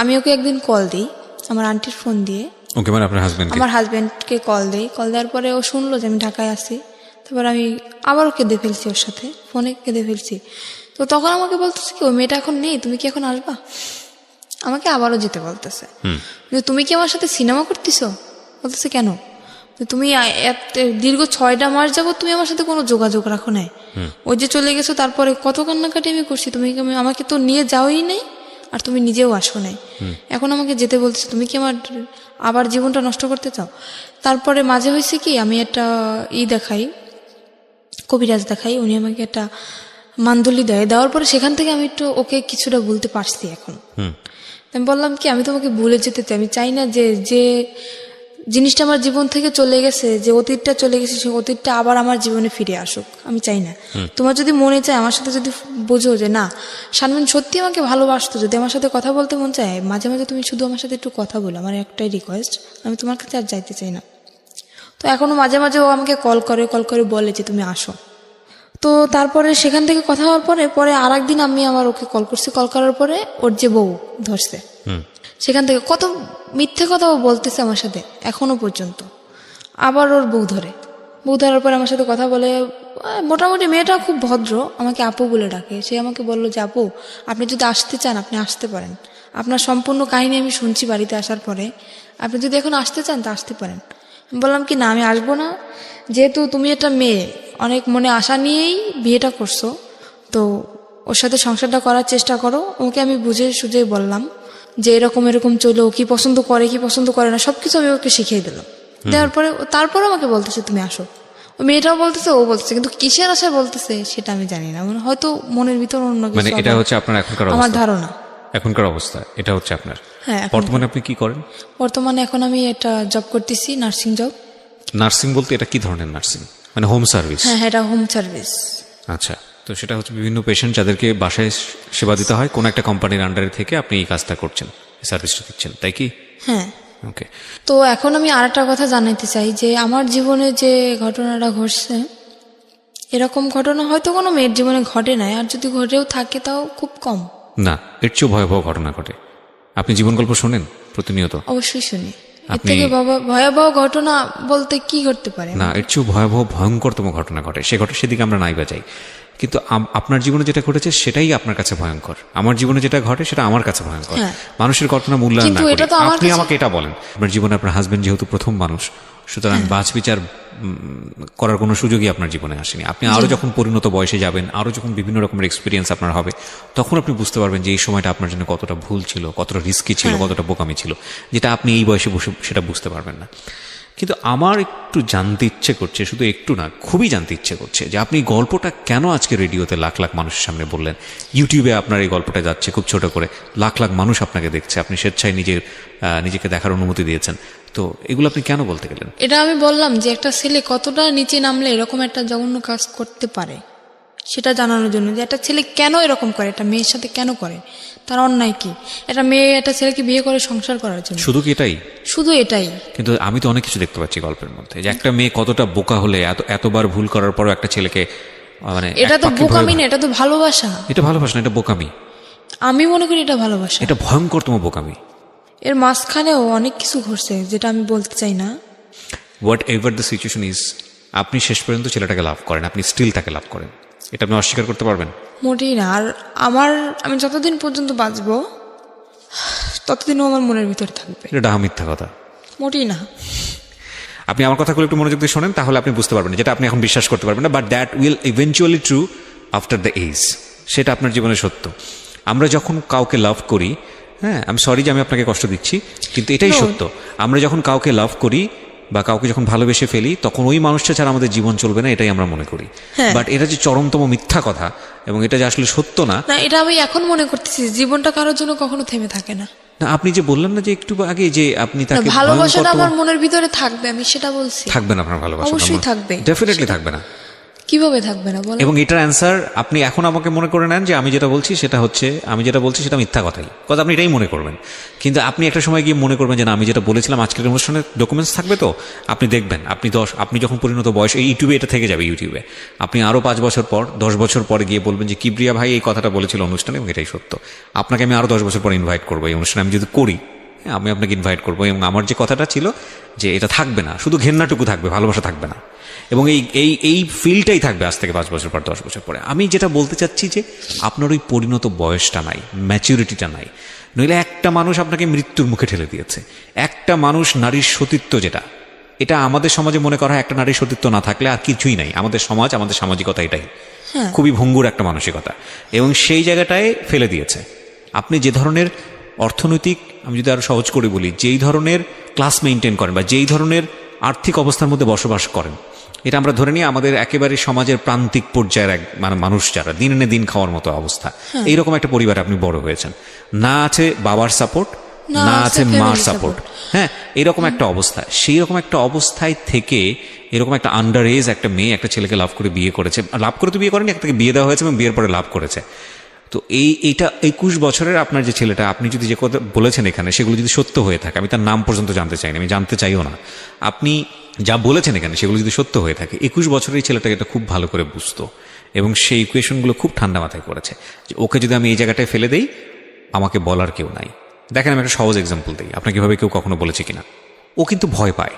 আমি ওকে একদিন কল দিই আমার আন্টির ফোন দিয়ে। ওকে, মানে আপনার হাজবেন্ড? আমার হাজবেন্ডকে কল দেওয়ার পরে ও শুনলো যে আমি ঢাকায় আছি। তারপর আমি আবারও কেঁদে ফেলছি, ওর সাথে ফোনে কেঁদে ফেলছি। তো তখন আমাকে বলতেছে কি, ওই মেয়েটা এখন নেই, তুমি কি এখন আসবা? আমাকে আবারও যেতে বলতেছে যে তুমি কি আমার সাথে সিনেমা করতেছো? বলতেছে কেন? তুমি দীর্ঘ 6টা মাস যাবো তুমি আমার সাথে কোনো যোগাযোগ রাখো নাই। ওই যে চলে গেছো, তারপরে কত কান্নাকাটি আমি করছি, তুমি আমাকে তো নিয়ে যাওই নাই, আর তুমি নিজেও আসো নাই, এখন আমাকে যেতে বলতেছো। তুমি কি আমার আবার জীবনটা নষ্ট করতে চাও? তারপরে মাঝে হয়েছে কি, আমি একটা দেখাই, কবিরাজ দেখাই, উনি আমাকে একটা মান্দুলি দেওয়ার পরে সেখান থেকে আমি একটু ওকে কিছুটা বলতে পারছি এখন। আমি বললাম কি, আমি তোমাকে ভুলে যেতে চাই, আমি চাই না যে জিনিসটা আমার জীবন থেকে চলে গেছে, যে অতীতটা চলে গেছে, সেই অতীতটা আবার আমার জীবনে ফিরে আসুক, আমি চাই না। তোমার যদি মনে চায়, আমার সাথে যদি বোঝো যে না শারমিন সত্যি আমাকে ভালোবাসতো, যদি আমার সাথে কথা বলতে মন চায়, মাঝে মাঝে তুমি শুধু আমার সাথে একটু কথা বলো, আমার একটাই রিকোয়েস্ট, আমি তোমার কাছে আর যাইতে চাই না। তো এখনো মাঝে মাঝে ও আমাকে কল করে বলে যে তুমি আসো। তো তারপরে সেখান থেকে কথা হওয়ার পরে আর একদিন আমি আমার ওকে কল করছি, কল করার পরে ওর যে বউ ধরছে, সেখান থেকে কত মিথ্যে কথা ও বলতেছে আমার সাথে এখনো পর্যন্ত। আবার ওর বউ ধরার পরে আমার সাথে কথা বলে। মোটামুটি মেয়েটা খুব ভদ্র, আমাকে আপু বলে ডাকে। সে আমাকে বললো যে আপু, আপনি যদি আসতে চান আপনি আসতে পারেন, আপনার সম্পূর্ণ কাহিনী আমি শুনছি বাড়িতে আসার পরে, আপনি যদি এখন আসতে চান তা আসতে পারেন। বললাম কি না, আমি আসবো না, যেহেতু তুমি একটা মেয়ে অনেক মনে আশা নিয়েই বিয়েটা করছো, তো ওর সাথে সংসারটা করার চেষ্টা করো। ওকে আমি বুঝে সুঝে বললাম যে এরকম চলো, কি পছন্দ করে না সবকিছু আমি ওকে শিখিয়ে দিলাম। দেওয়ার পরে তারপরে আমাকে বলতেছে তুমি আসো। ওই মেয়েটাও বলতেছে, ও বলতেছে, কিন্তু কিসের আশায় বলতেছে সেটা আমি জানি না, মানে হয়তো মনের ভিতর অন্য কিছু। মানে এটা হচ্ছে আপনার এখনকার আমার ধারণা, এখনকার অবস্থা এটা হচ্ছে আপনার। হ্যাঁ। বর্তমানে আপনি কি করেন? বর্তমানে এখন আমি একটা জব করতেছি, নার্সিং জব। নার্সিং বলতে এটা কি ধরনের নার্সিং? মানে হোম সার্ভিস? হ্যাঁ, এটা হোম সার্ভিস। আচ্ছা, তো সেটা হচ্ছে বিভিন্ন পেশেন্ট যাদেরকে বাসায় সেবা দিতে হয়, কোন একটা কোম্পানির আন্ডারে থেকে আপনি এই কাজটা করছেন, সার্ভিসটা দিচ্ছেন, তাই কি? হ্যাঁ। ওকে। তো এখন আমি আরেকটা কথা জানাতে চাই যে আমার জীবনে যে ঘটনাটা ঘটছে, এরকম ঘটনা হয়তো কোনো মেয়ের জীবনে ঘটে নাই, আর যদি ঘটেও থাকে তাও খুব কম। না, এর চেয়েও ভয়াবহ ঘটনা ঘটে। আপনি জীবন গল্প শোনেন প্রতিনিয়ত? অবশ্যই শুনি। এর থেকে ভয়াবহ ঘটনা বলতে কি ঘটতে পারে? না, এর চেয়েও ভয়াবহ ভয়ঙ্করতম ঘটনা ঘটে, সেদিকে আমরা নাই বাজাই। কিন্তু আপনার জীবনে যেটা ঘটেছে সেটাই আপনার কাছে ভয়ঙ্কর, আমার জীবনে যেটা ঘটে সেটা আমার কাছে ভয়ঙ্কর। মানুষের ঘটনা মূল্যায়ন না করে আপনি আমাকে এটা বলেন, আপনার জীবনে আপনার হাজবেন্ড যেহেতু প্রথম মানুষ, সুতরাং বাছ বিচার করার কোনো সুযোগই আপনার জীবনে আসেনি। আপনি আরো যখন পরিণত বয়সে যাবেন, আরো যখন বিভিন্ন রকমের এক্সপিরিয়েন্স আপনার হবে, তখন আপনি বুঝতে পারবেন যে এই সময়টা আপনার জন্য কতটা ভুল ছিল, কতটা রিস্কি ছিল, কতটা বোকামি ছিল, যেটা আপনি এই বয়সে বসে সেটা বুঝতে পারবেন না। কিন্তু আমার একটু জানতে ইচ্ছে করছে, শুধু একটু না, খুবই জানতে ইচ্ছে করছে যে আপনি গল্পটা কেন আজকে রেডিওতে লাখ লাখ মানুষের সামনে বললেন, ইউটিউবে আপনার এই গল্পটা যাচ্ছে খুব ছোট করে, লাখ লাখ মানুষ আপনাকে দেখছে, আপনি স্বেচ্ছায় নিজেকে দেখার অনুমতি দিয়েছেন, তো এগুলো আপনি কেন বলতে গেলেন? এটা আমি বললাম যে একটা ছেলে কতটা নিচে নামলে এরকম একটা জঘন্য কাজ করতে পারে সেটা জানানোর জন্য, যে একটা ছেলে কেন এরকম করে, একটা মেয়ের সাথে কেন করে, তার অন্যায় কি? একটা মেয়ে একটা ছেলেকে বিয়ে করে সংসার করার জন্য, শুধু কি এটাই? শুধু এটাই? কিন্তু আমি তো অনেক কিছু দেখতে পাচ্ছি গল্পের মধ্যে, যে একটা মেয়ে কতটা বোকা হলে এতবার ভুল করার পরও একটা ছেলেকে, মানে এটা তো বোকামি না, এটা তো ভালোবাসা। এটা ভালোবাসা না, এটা বোকামি। আমি মনে করি এটা ভালোবাসা, এটা ভয়ঙ্করতম বোকামি। এর মাঝখানেও অনেক কিছু ঘটছে যেটা আমি বলতে চাই না। What ever the situation is, আপনি শেষ পর্যন্ত ছেলেটাকে লাভ করেন, আপনি স্টিল তাকে লাভ করেন, এটা আপনি অস্বীকার করতে পারবেন? মোটেই না। আর আমি যতদিন পর্যন্ত বাঁচবো ততদিনও আমার মনের ভিতরে থাকবে। এটা ডাহা মিথ্যা কথা। মোটেই না। আপনি আমার কথাগুলো একটু মনোযোগ দিয়ে শোনেন, তাহলে আপনি বুঝতে পারবেন, যেটা আপনি এখন বিশ্বাস করতে পারবেন না, but that will eventually true after the age. সেটা আপনার জীবনে সত্য। আমরা যখন কাউকে লাভ করি, হ্যাঁ, আমি সরি যে আমি আপনাকে কষ্ট দিচ্ছি, কিন্তু এটাই সত্য। আমরা যখন কাউকে লাভ করি বা কাউকে যখন ভালোবেসে ফেলি, তখন ওই মানুষটা ছাড়া আমাদের জীবন চলবে না, এটাই আমরা মনে করি। বাট এটা যে চরমতম মিথ্যা কথা এবং এটা যে আসলে সত্য না, এটা আমি এখন মনে করতেছি, জীবনটা কারোর জন্য কখনো থেমে থাকে না। না আপনি যে বললেন না যে একটু আগে যে আপনি তাকে ভালোবাসাটা আমার মনের ভিতরে থাকবে, আমি সেটা বলছি। থাকবে না আপনার ভালোবাসা? অবশ্যই থাকবে, ডেফিনেটলি থাকবে না। কিভাবে থাকবে না বলেন? এবং এটার অ্যান্সার আপনি এখন আমাকে মনে করে নেন যে আমি যেটা বলছি সেটা হচ্ছে, আমি যেটা বলছি সেটা মিথ্যা কথাই, কথা আপনি এটাই মনে করবেন। কিন্তু আপনি একটা সময় গিয়ে মনে করবেন যে না, আমি যেটা বলেছিলাম আজকের অনুষ্ঠানে ডকুমেন্টস থাকবে, তো আপনি দেখবেন আপনি যখন পরিণত বয়স, এই ইউটিউবে এটা থেকে যাবে, ইউটিউবে আপনি আরও 5 বছর পর 10 বছর পরে গিয়ে বলবেন যে কিবরিয়া ভাই এই কথাটা বলেছিল অনুষ্ঠানে এবং এটাই সত্য। আপনাকে আমি আরও 10 বছর পর ইনভাইট করবো এই অনুষ্ঠানে, আমি যদি করি, আমি আপনাকে ইনভাইট করবো, এবং আমার যে কথাটা ছিল যে এটা থাকবে না, শুধু ঘেন্নাটুকু থাকবে, ভালোবাসা থাকবে না, এবং এই ফিলটাই থাকবে আজ থেকে 5 বছর পর 10 বছর পরে। আমি যেটা বলতে চাচ্ছি যে আপনার ওই পরিণত বয়সটা নাই, ম্যাচুরিটিটা নাই। নইলে একটা মানুষ আপনাকে মৃত্যুর মুখে ঠেলে দিয়েছে, একটা মানুষ, নারীর সতীত্ব যেটা, এটা আমাদের সমাজে মনে করা হয় একটা নারীর সতীত্ব না থাকলে আর কিছুই নাই। আমাদের সমাজ, আমাদের সামাজিকতা এটাই, খুবই ভঙ্গুর একটা মানসিকতা, এবং সেই জায়গাটায় ফেলে দিয়েছে। আপনি যে ধরনের অর্থনৈতিক, আমি যদি আরো সহজ করে বলি, যেই ধরনের ক্লাস মেনটেন করেন বা যেই ধরনের আর্থিক অবস্থার মধ্যে বসবাস করেন, এটা আমরা ধরে নিই আমাদের একেবারে সমাজের প্রান্তিক পর্যায়ের মানুষ যারা দিনে দিন খাওয়ার মতো অবস্থা, এইরকম একটা পরিবারে আপনি বড় হয়েছেন, না আছে বাবার সাপোর্ট, না আছে মার সাপোর্ট, হ্যাঁ, এরকম একটা অবস্থা। সেই রকম একটা অবস্থায় থেকে এরকম একটা আন্ডার এজ একটা মেয়ে একটা ছেলেকে লাভ করে বিয়ে করেছে, লাভ করে তো বিয়ে করেনি, একটা বিয়ে দেওয়া হয়েছে এবং বিয়ের পরে লাভ করেছে। তো এইটা 21 বছরের আপনার যে ছেলেটা, আপনি যদি যে কথা বলেছেন এখানে সেগুলো যদি সত্য হয়ে থাকে, আমি তার নাম পর্যন্ত জানতে চাইনি, আমি জানতে চাইও না, আপনি যা বলেছেন এখানে সেগুলো যদি সত্য হয়ে থাকে, 21 বছরের ছেলেটাকে এটা খুব ভালো করে বুঝতো এবং সেই ইকুয়েশনগুলো খুব ঠান্ডা মাথায় করেছে যে ওকে যদি আমি এই জায়গাটায় ফেলে দেই, আমাকে বলার কেউ নাই। দেখেন আমি একটা সহজ এক্সাম্পল দিই, আপনাকে এভাবে কেউ কখনো বলেছে কিনা। ও কিন্তু ভয় পায়,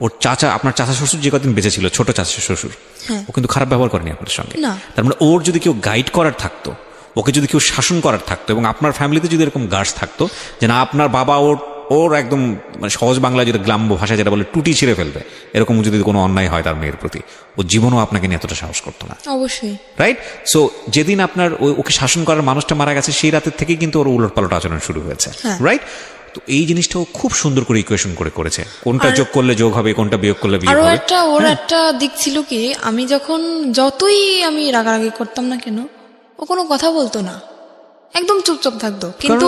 ওর চাচা, আপনার চাচা শ্বশুর যে কদিন বেঁচে ছিল, ছোট চাচা শ্বশুর, ও কিন্তু খারাপ ব্যবহার করেনি আপনার সঙ্গে। তার মানে ওর যদি কেউ গাইড করার থাকতো, ওকে যদি কেউ শাসন করার থাকতো, এবং আপনার ফ্যামিলিতে যদি এরকম গার্ডস থাকতো যে না আপনার বাবা ওর একদম মানে সহজ বাংলায় যেটা গ্রাম্য ভাষায় যেটা বলে টুটি ছিঁড়ে ফেলবে, এরকম যদি কোনো অন্যায় হয় তার মেয়ের প্রতি, ও জীবনও আপনাকে নিয়ে এতটা সাহস করতো না। অবশ্যই, রাইট? সো যেদিন আপনার ওকে শাসন করার মানুষটা মারা গেছে, সেই রাতের থেকেই কিন্তু ওর উলটপালট আচরণ শুরু হয়েছে। রাইট? তো এই জিনিসটাও খুব সুন্দর করে ইকুয়েশন করে করেছে, কোনটা যোগ করলে যোগ হবে, কোনটা বিয়োগ করলে বিয়োগ হবে। ওর একটা দিক ছিল কি, আমি যখন যতই আমি রাগারাগি করতাম না কেন, ও কোনো কথা বলতো না, একদম চুপচাপ থাকতো, কিন্তু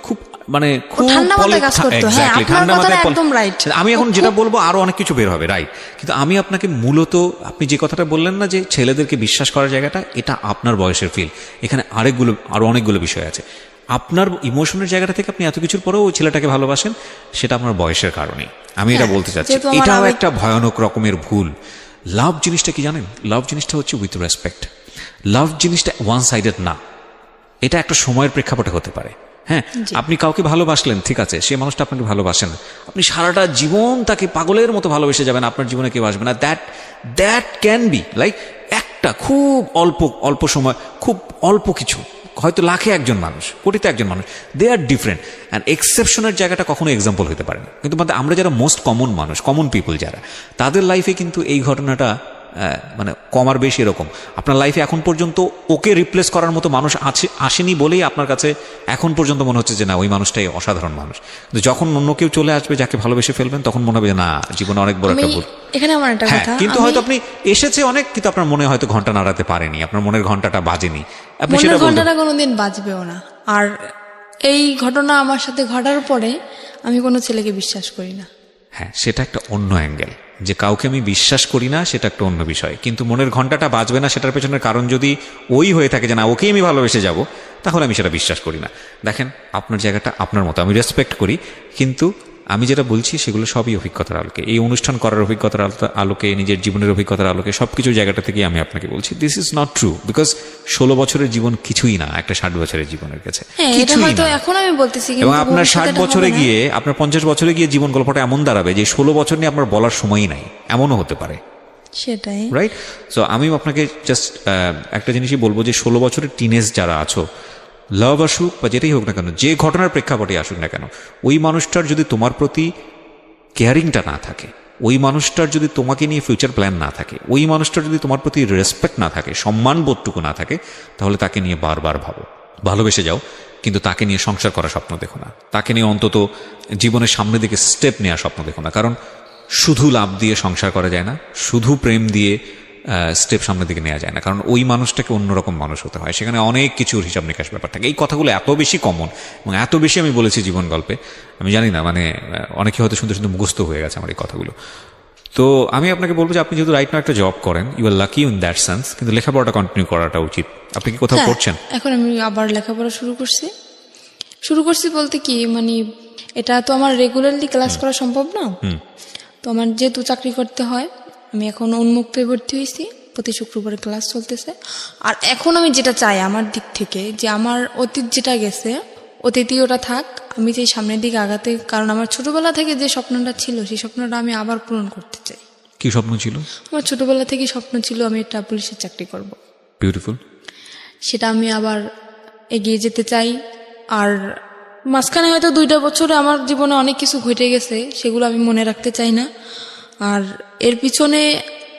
খুব মানে ঠান্ডা মাথায় কাজ করতো। হ্যাঁ, আপনার কথাটা একদম রাইট। আমি এখন যেটা বলবো আরো অনেক কিছু বের হবে, রাইট, কিন্তু আমি আপনাকে মূলত, আপনি যে কথাটা বললেন না যে ছেলেদেরকে বিশ্বাস করার জায়গাটা, এটা আপনার বয়সের ফিল। এখানে আরো অনেকগুলো বিষয় আছে। আপনার ইমোশনের জায়গাটা থেকে আপনি এত কিছুর পরেও ওই ছেলেটাকে ভালোবাসেন, সেটা আপনার বয়সের কারণে। আমি এটা বলতে চাচ্ছি, এটাও একটা ভয়ানক রকমের ভুল। লাভ জিনিসটা কি জানেন? লাভ জিনিসটা হচ্ছে উইথ রেসপেক্ট। লাভ জিনিসটা ওয়ান সাইডেড না, এটা একটা সময়ের প্রেক্ষাপটে হতে পারে। হ্যাঁ, আপনি কাউকে ভালোবাসলেন, ঠিক আছে, সে মানুষটা আপনাকে ভালোবাসে না, আপনি সারাটা জীবন তাকে পাগলের মতো ভালোবেসে যাবেন, আপনার জীবনে কেউ আসবে না। দ্যাট ক্যান বি লাইক একটা খুব অল্প সময়, খুব অল্প কিছু, হয়তো লাখে একজন মানুষ, কোটিতে একজন মানুষ, দে আর ডিফারেন্ট। অ্যান্ড এক্সেপশনের জায়গাটা কখনো এক্সাম্পল হতে পারে না। কিন্তু আমরা যারা মোস্ট কমন মানুষ, কমন পিপল যারা, তাদের লাইফে কিন্তু এই ঘটনাটা মানে কমার বেশি এরকম। আপনার লাইফে এখন পর্যন্ত ওকে রিপ্লেস করার মতো মানুষ আসেনি বলেই আপনার কাছে এখন পর্যন্ত মনে হচ্ছে যে না, ওই মানুষটাই অসাধারণ মানুষ। কিন্তু যখন অন্য কেউ চলে আসবে যাকে ভালোবেসে ফেলবেন, তখন মনে হবে না, জীবনে অনেক বড় একটা ভুল। এখানে আমার একটা কথা, কিন্তু হয়তো আপনি এসেছে অনেক, কিন্তু আপনার মনে হয়তো ঘন্টা নাড়াতে পারেনি, আপনার মনের ঘন্টাটা বাজেনি, আপনি সেটা ঘন্টাটা কোনোদিন বাজবেও না। আর এই ঘটনা আমার সাথে ঘটার পরে আমি কোনো ছেলেকে বিশ্বাস করি না। হ্যাঁ, সেটা একটা অন্য অ্যাঙ্গেল, যে কাউকে আমি বিশ্বাস করি না সেটা একটা অন্য বিষয়, কিন্তু মনের ঘন্টাটা বাজবে না সেটার পেছনের কারণ যদি ওই হয়ে থাকে যে না, ওকেই আমি ভালোবেসে যাব, তাহলে আমি সেটা বিশ্বাস করি না। দেখেন, আপনার জায়গাটা আপনার মতো, আমি রেসপেক্ট করি, কিন্তু আমি যেটা বলছি সেগুলো সবই অভিজ্ঞতার আলোকে, এই অনুষ্ঠান করার অভিজ্ঞতার আলোকে, নিজের জীবনের অভিজ্ঞতার আলোকে, সবকিছু জায়গাটা থেকে আমি আপনাকে বলছি this is not true, because 16 বছরের জীবন কিছুই না একটা 60 বছরের জীবনের কাছে, কিছুই না। এখন আমি বলতেছি, এবং আপনার 60 বছরে গিয়ে, আপনার 50 বছরে গিয়ে জীবন গল্পটা এমন দাঁড়াবে যে 16 বছর নিয়ে আপনার বলার সময়ই নাই, এমনও হতে পারে। সেটাই, রাইট? সো আমি আপনাকে জাস্ট একটা জিনিসই বলবো যে 16 বছরের টিনেজ যারা আছো, লাভ আসুক বা যেটাই হোক না কেন, যে ঘটনার প্রেক্ষাপটে আসুক না কেন, ওই মানুষটার যদি তোমার প্রতি কেয়ারিংটা না থাকে, ওই মানুষটার যদি তোমাকে নিয়ে ফিউচার প্ল্যান না থাকে, ওই মানুষটার যদি তোমার প্রতি রেসপেক্ট না থাকে, সম্মান বোধটুকু না থাকে, তাহলে তাকে নিয়ে বারবার ভাবো, ভালোবেসে যাও, কিন্তু তাকে নিয়ে সংসার করার স্বপ্ন দেখো না, তাকে নিয়ে অন্তত জীবনের সামনের দিকে স্টেপ নেওয়ার স্বপ্ন দেখো না। কারণ শুধু লাভ দিয়ে সংসার করা যায় না, শুধু প্রেম দিয়ে স্টেপ সামনের দিকে নেওয়া যায় না, কারণ ওই মানুষটাকে অন্যরকম মানুষ হতে হয়, সেখানে অনেক কিছুর হিসাব নিকাশ ব্যাপার থাকে। এই কথাগুলো এত বেশি কমন এবং এত বেশি আমি বলেছি জীবন গল্পে, আমি জানি না মানে অনেকে হয়তো শুনতে শুনতে মুখস্থ হয়ে গেছে আমার এই কথাগুলো। তো আমি আপনাকে বলবো যে আপনি যেহেতু রাইট নাও একটা জব করেন, you are lucky in that sense, কিন্তু লেখাপড়াটা কন্টিনিউ করাটা উচিত। আপনি কি কোথাও হ্যাঁ, পড়ছেন? এখন আমি আবার লেখাপড়া শুরু করছি বলতে কি মানে এটা তো আমার রেগুলারলি ক্লাস করা সম্ভব না, তো আমার যেহেতু চাকরি করতে হয় আমি এখন উন্মুক্ত ভর্তি হয়েছি, প্রতি শুক্রবারে ক্লাস চলতেছে। আর এখন আমি যেটা চাই আমার দিক থেকে যে আমার অতীত যেটা গেছে অতীতই ওটা থাক, আমি চাই সামনের দিকে আগাতে, কারণ আমার ছোটবেলা থেকে যে স্বপ্নটা ছিল সেই স্বপ্নটা আমি আবার পূরণ করতে চাই। কি স্বপ্ন ছিল? আমার ছোটবেলা থেকে স্বপ্ন ছিল আমি একটা পুলিশের চাকরি করব, বিউটিফুল। সেটা আমি আবার এগিয়ে যেতে চাই। আর মাঝখানে হয়তো 2টা বছরে আমার জীবনে অনেক কিছু ঘটে গেছে, সেগুলো আমি মনে রাখতে চাই না। আর এর পিছনে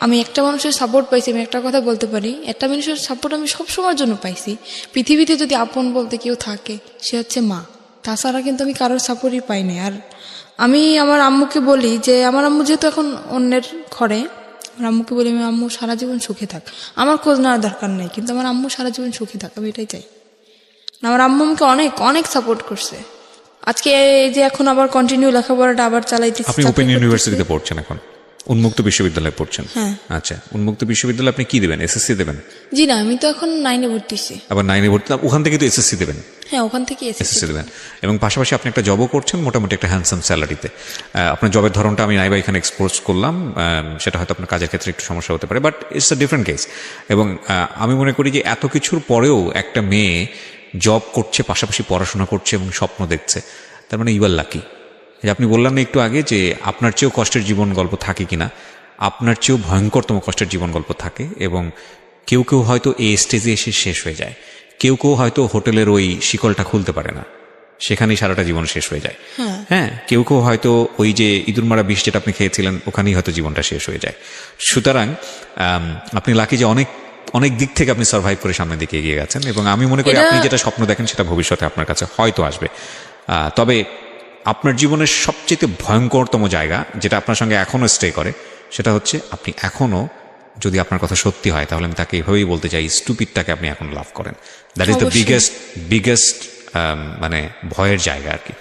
আমি একটা মানুষের সাপোর্ট পাইছি, আমি একটা কথা বলতে পারি, একটা মানুষের সাপোর্ট আমি সব সময়ের জন্য পাইছি। পৃথিবীতে যদি আপন বলতে কেউ থাকে সে হচ্ছে মা, তাছাড়া কিন্তু আমি কারোর সাপোর্টই পাইনি। আর আমি আমার আম্মুকে বলি যে আমার আম্মু যেহেতু এখন অন্যের ঘরে, আমার আম্মুকে বলি আমি আম্মু সারা জীবন সুখে থাক, আমার খোঁজ নেওয়ার দরকার নেই, কিন্তু আমার আম্মু সারা জীবন সুখে থাক, আমি এটাই চাই। আমার আম্মু আমাকে অনেক অনেক সাপোর্ট করছে। আজকে এই যে এখন আবার কন্টিনিউ লেখাপড়াটা আবার চালাইতেছি। আপনি ওপেন ইউনিভার্সিটিতে পড়ছেন এখন, উন্মুক্ত বিশ্ববিদ্যালয়ে পড়ছেন? হ্যাঁ। আচ্ছা, উন্মুক্ত বিশ্ববিদ্যালয়ে আপনি কি দেবেন? এসএসসি দেবেন? জি না, আমি তো এখন 9-এ ভর্তি হয়েছি। আবার 9-এ ভর্তি, ওখান থেকে তো এসএসসি দেবেন? হ্যাঁ, ওখান থেকে এসএসসি দেবেন, এবং পাশাপাশি আপনি একটা জবও করছেন মোটামুটি একটা হ্যান্ডসাম স্যালারিতে। আপনার জবের ধরনটা আমি নাইবা এখানে এক্সপোজ করলাম, সেটা হয়তো আপনার কাজের ক্ষেত্রে একটু সমস্যা হতে পারে, but it's a different case. এবং আমি মনে করি যে এত কিছুর পরেও একটা মেয়ে জব করছে, পাশাপাশি পড়াশোনা করছে এবং স্বপ্ন দেখছে, তার মানে ইউ আর লাকি। আপনি বললেন না একটু আগে যে আপনার চেয়েও কষ্টের জীবন গল্প থাকে কিনা, আপনার চেয়েও ভয়ঙ্করতম কষ্টের জীবন গল্প থাকে, এবং কেউ কেউ হয়তো এই স্টেজে এসে শেষ হয়ে যায়, কেউ কেউ হয়তো হোটেলের ওই শিকলটা খুলতে পারে না, সেখানেই সারাটা জীবন শেষ হয়ে যায়। হ্যাঁ, কেউ কেউ হয়তো ওই যে ইঁদুর মারা বিষ যেটা আপনি খেয়েছিলেন ওখানেই হয়তো জীবনটা শেষ হয়ে যায়। সুতরাং আপনি লাকি যে অনেক অনেক দিক থেকে আপনি সার্ভাইভ করে সামনের দিকে এগিয়ে গেছেন, এবং আমি মনে করি আপনি যেটা স্বপ্ন দেখেন সেটা ভবিষ্যতে আপনার কাছে হয়তো আসবে। তবে আপনার জীবনের সবচেয়ে ভয়ঙ্করতম জায়গা যেটা আপনার সঙ্গে এখনো স্টে করে, সেটা হচ্ছে আপনি এখনো, যদি আপনার কথা সত্যি হয় তাহলে আমি তাকে এভাবেই বলতে চাই, স্টুপিডটাকে আপনি এখন লাভ করেন। দ্যাট ইজ দ্য বিগেস্ট মানে ভয়ের জায়গা আর কি।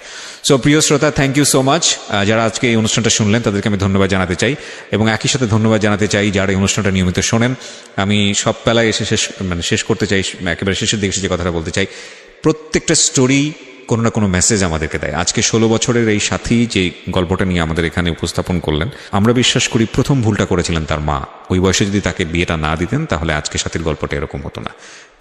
সো প্রিয় শ্রোতা, থ্যাংক ইউ সো মাচ। যারা আজকে এই অনুষ্ঠানটা শুনলেন তাদেরকে আমি ধন্যবাদ জানাতে চাই, এবং একই সাথে ধন্যবাদ জানাতে চাই যারা এই অনুষ্ঠানটা নিয়মিত শোনেন। আমি সব বেলায় এসে শেষ করতে চাই, একেবারে শেষের দিকে যে কথাটা বলতে চাই, প্রত্যেকটা স্টোরি কোনো না কোনো মেসেজ আমাদেরকে দেয়। আজকে 16 বছরের এই সাথী যে গল্পটা নিয়ে আমাদের এখানে উপস্থাপন করলেন, আমরা বিশ্বাস করি প্রথম ভুলটা করেছিলেন তার মা। ওই বয়সে যদি তাকে বিয়েটা না দিতেন তাহলে আজকে সাথীর গল্পটা এরকম হতো না।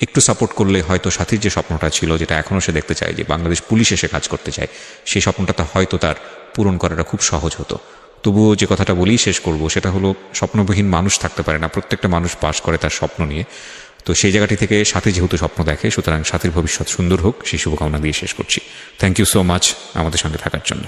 একটু সাপোর্ট করলে হয়তো সাথীর যে স্বপ্নটা ছিল, যেটা এখনও সে দেখতে চায় যে বাংলাদেশ পুলিশ এসে কাজ করতে চায়, সেই স্বপ্নটা হয়তো তার পূরণ করাটা খুব সহজ হতো। তবুও যে কথাটা বলেই শেষ করব সেটা হলো, স্বপ্নবিহীন মানুষ থাকতে পারে না, প্রত্যেকটা মানুষ পাস করে তার স্বপ্ন নিয়ে। তো সেই জায়গাটি থেকে সাথী যেহেতু স্বপ্ন দেখে, সুতরাং সাথীর ভবিষ্যৎ সুন্দর হোক সেই শুভকামনা দিয়ে শেষ করছি। থ্যাংক ইউ সো মাচ আমাদের সঙ্গে থাকার জন্য।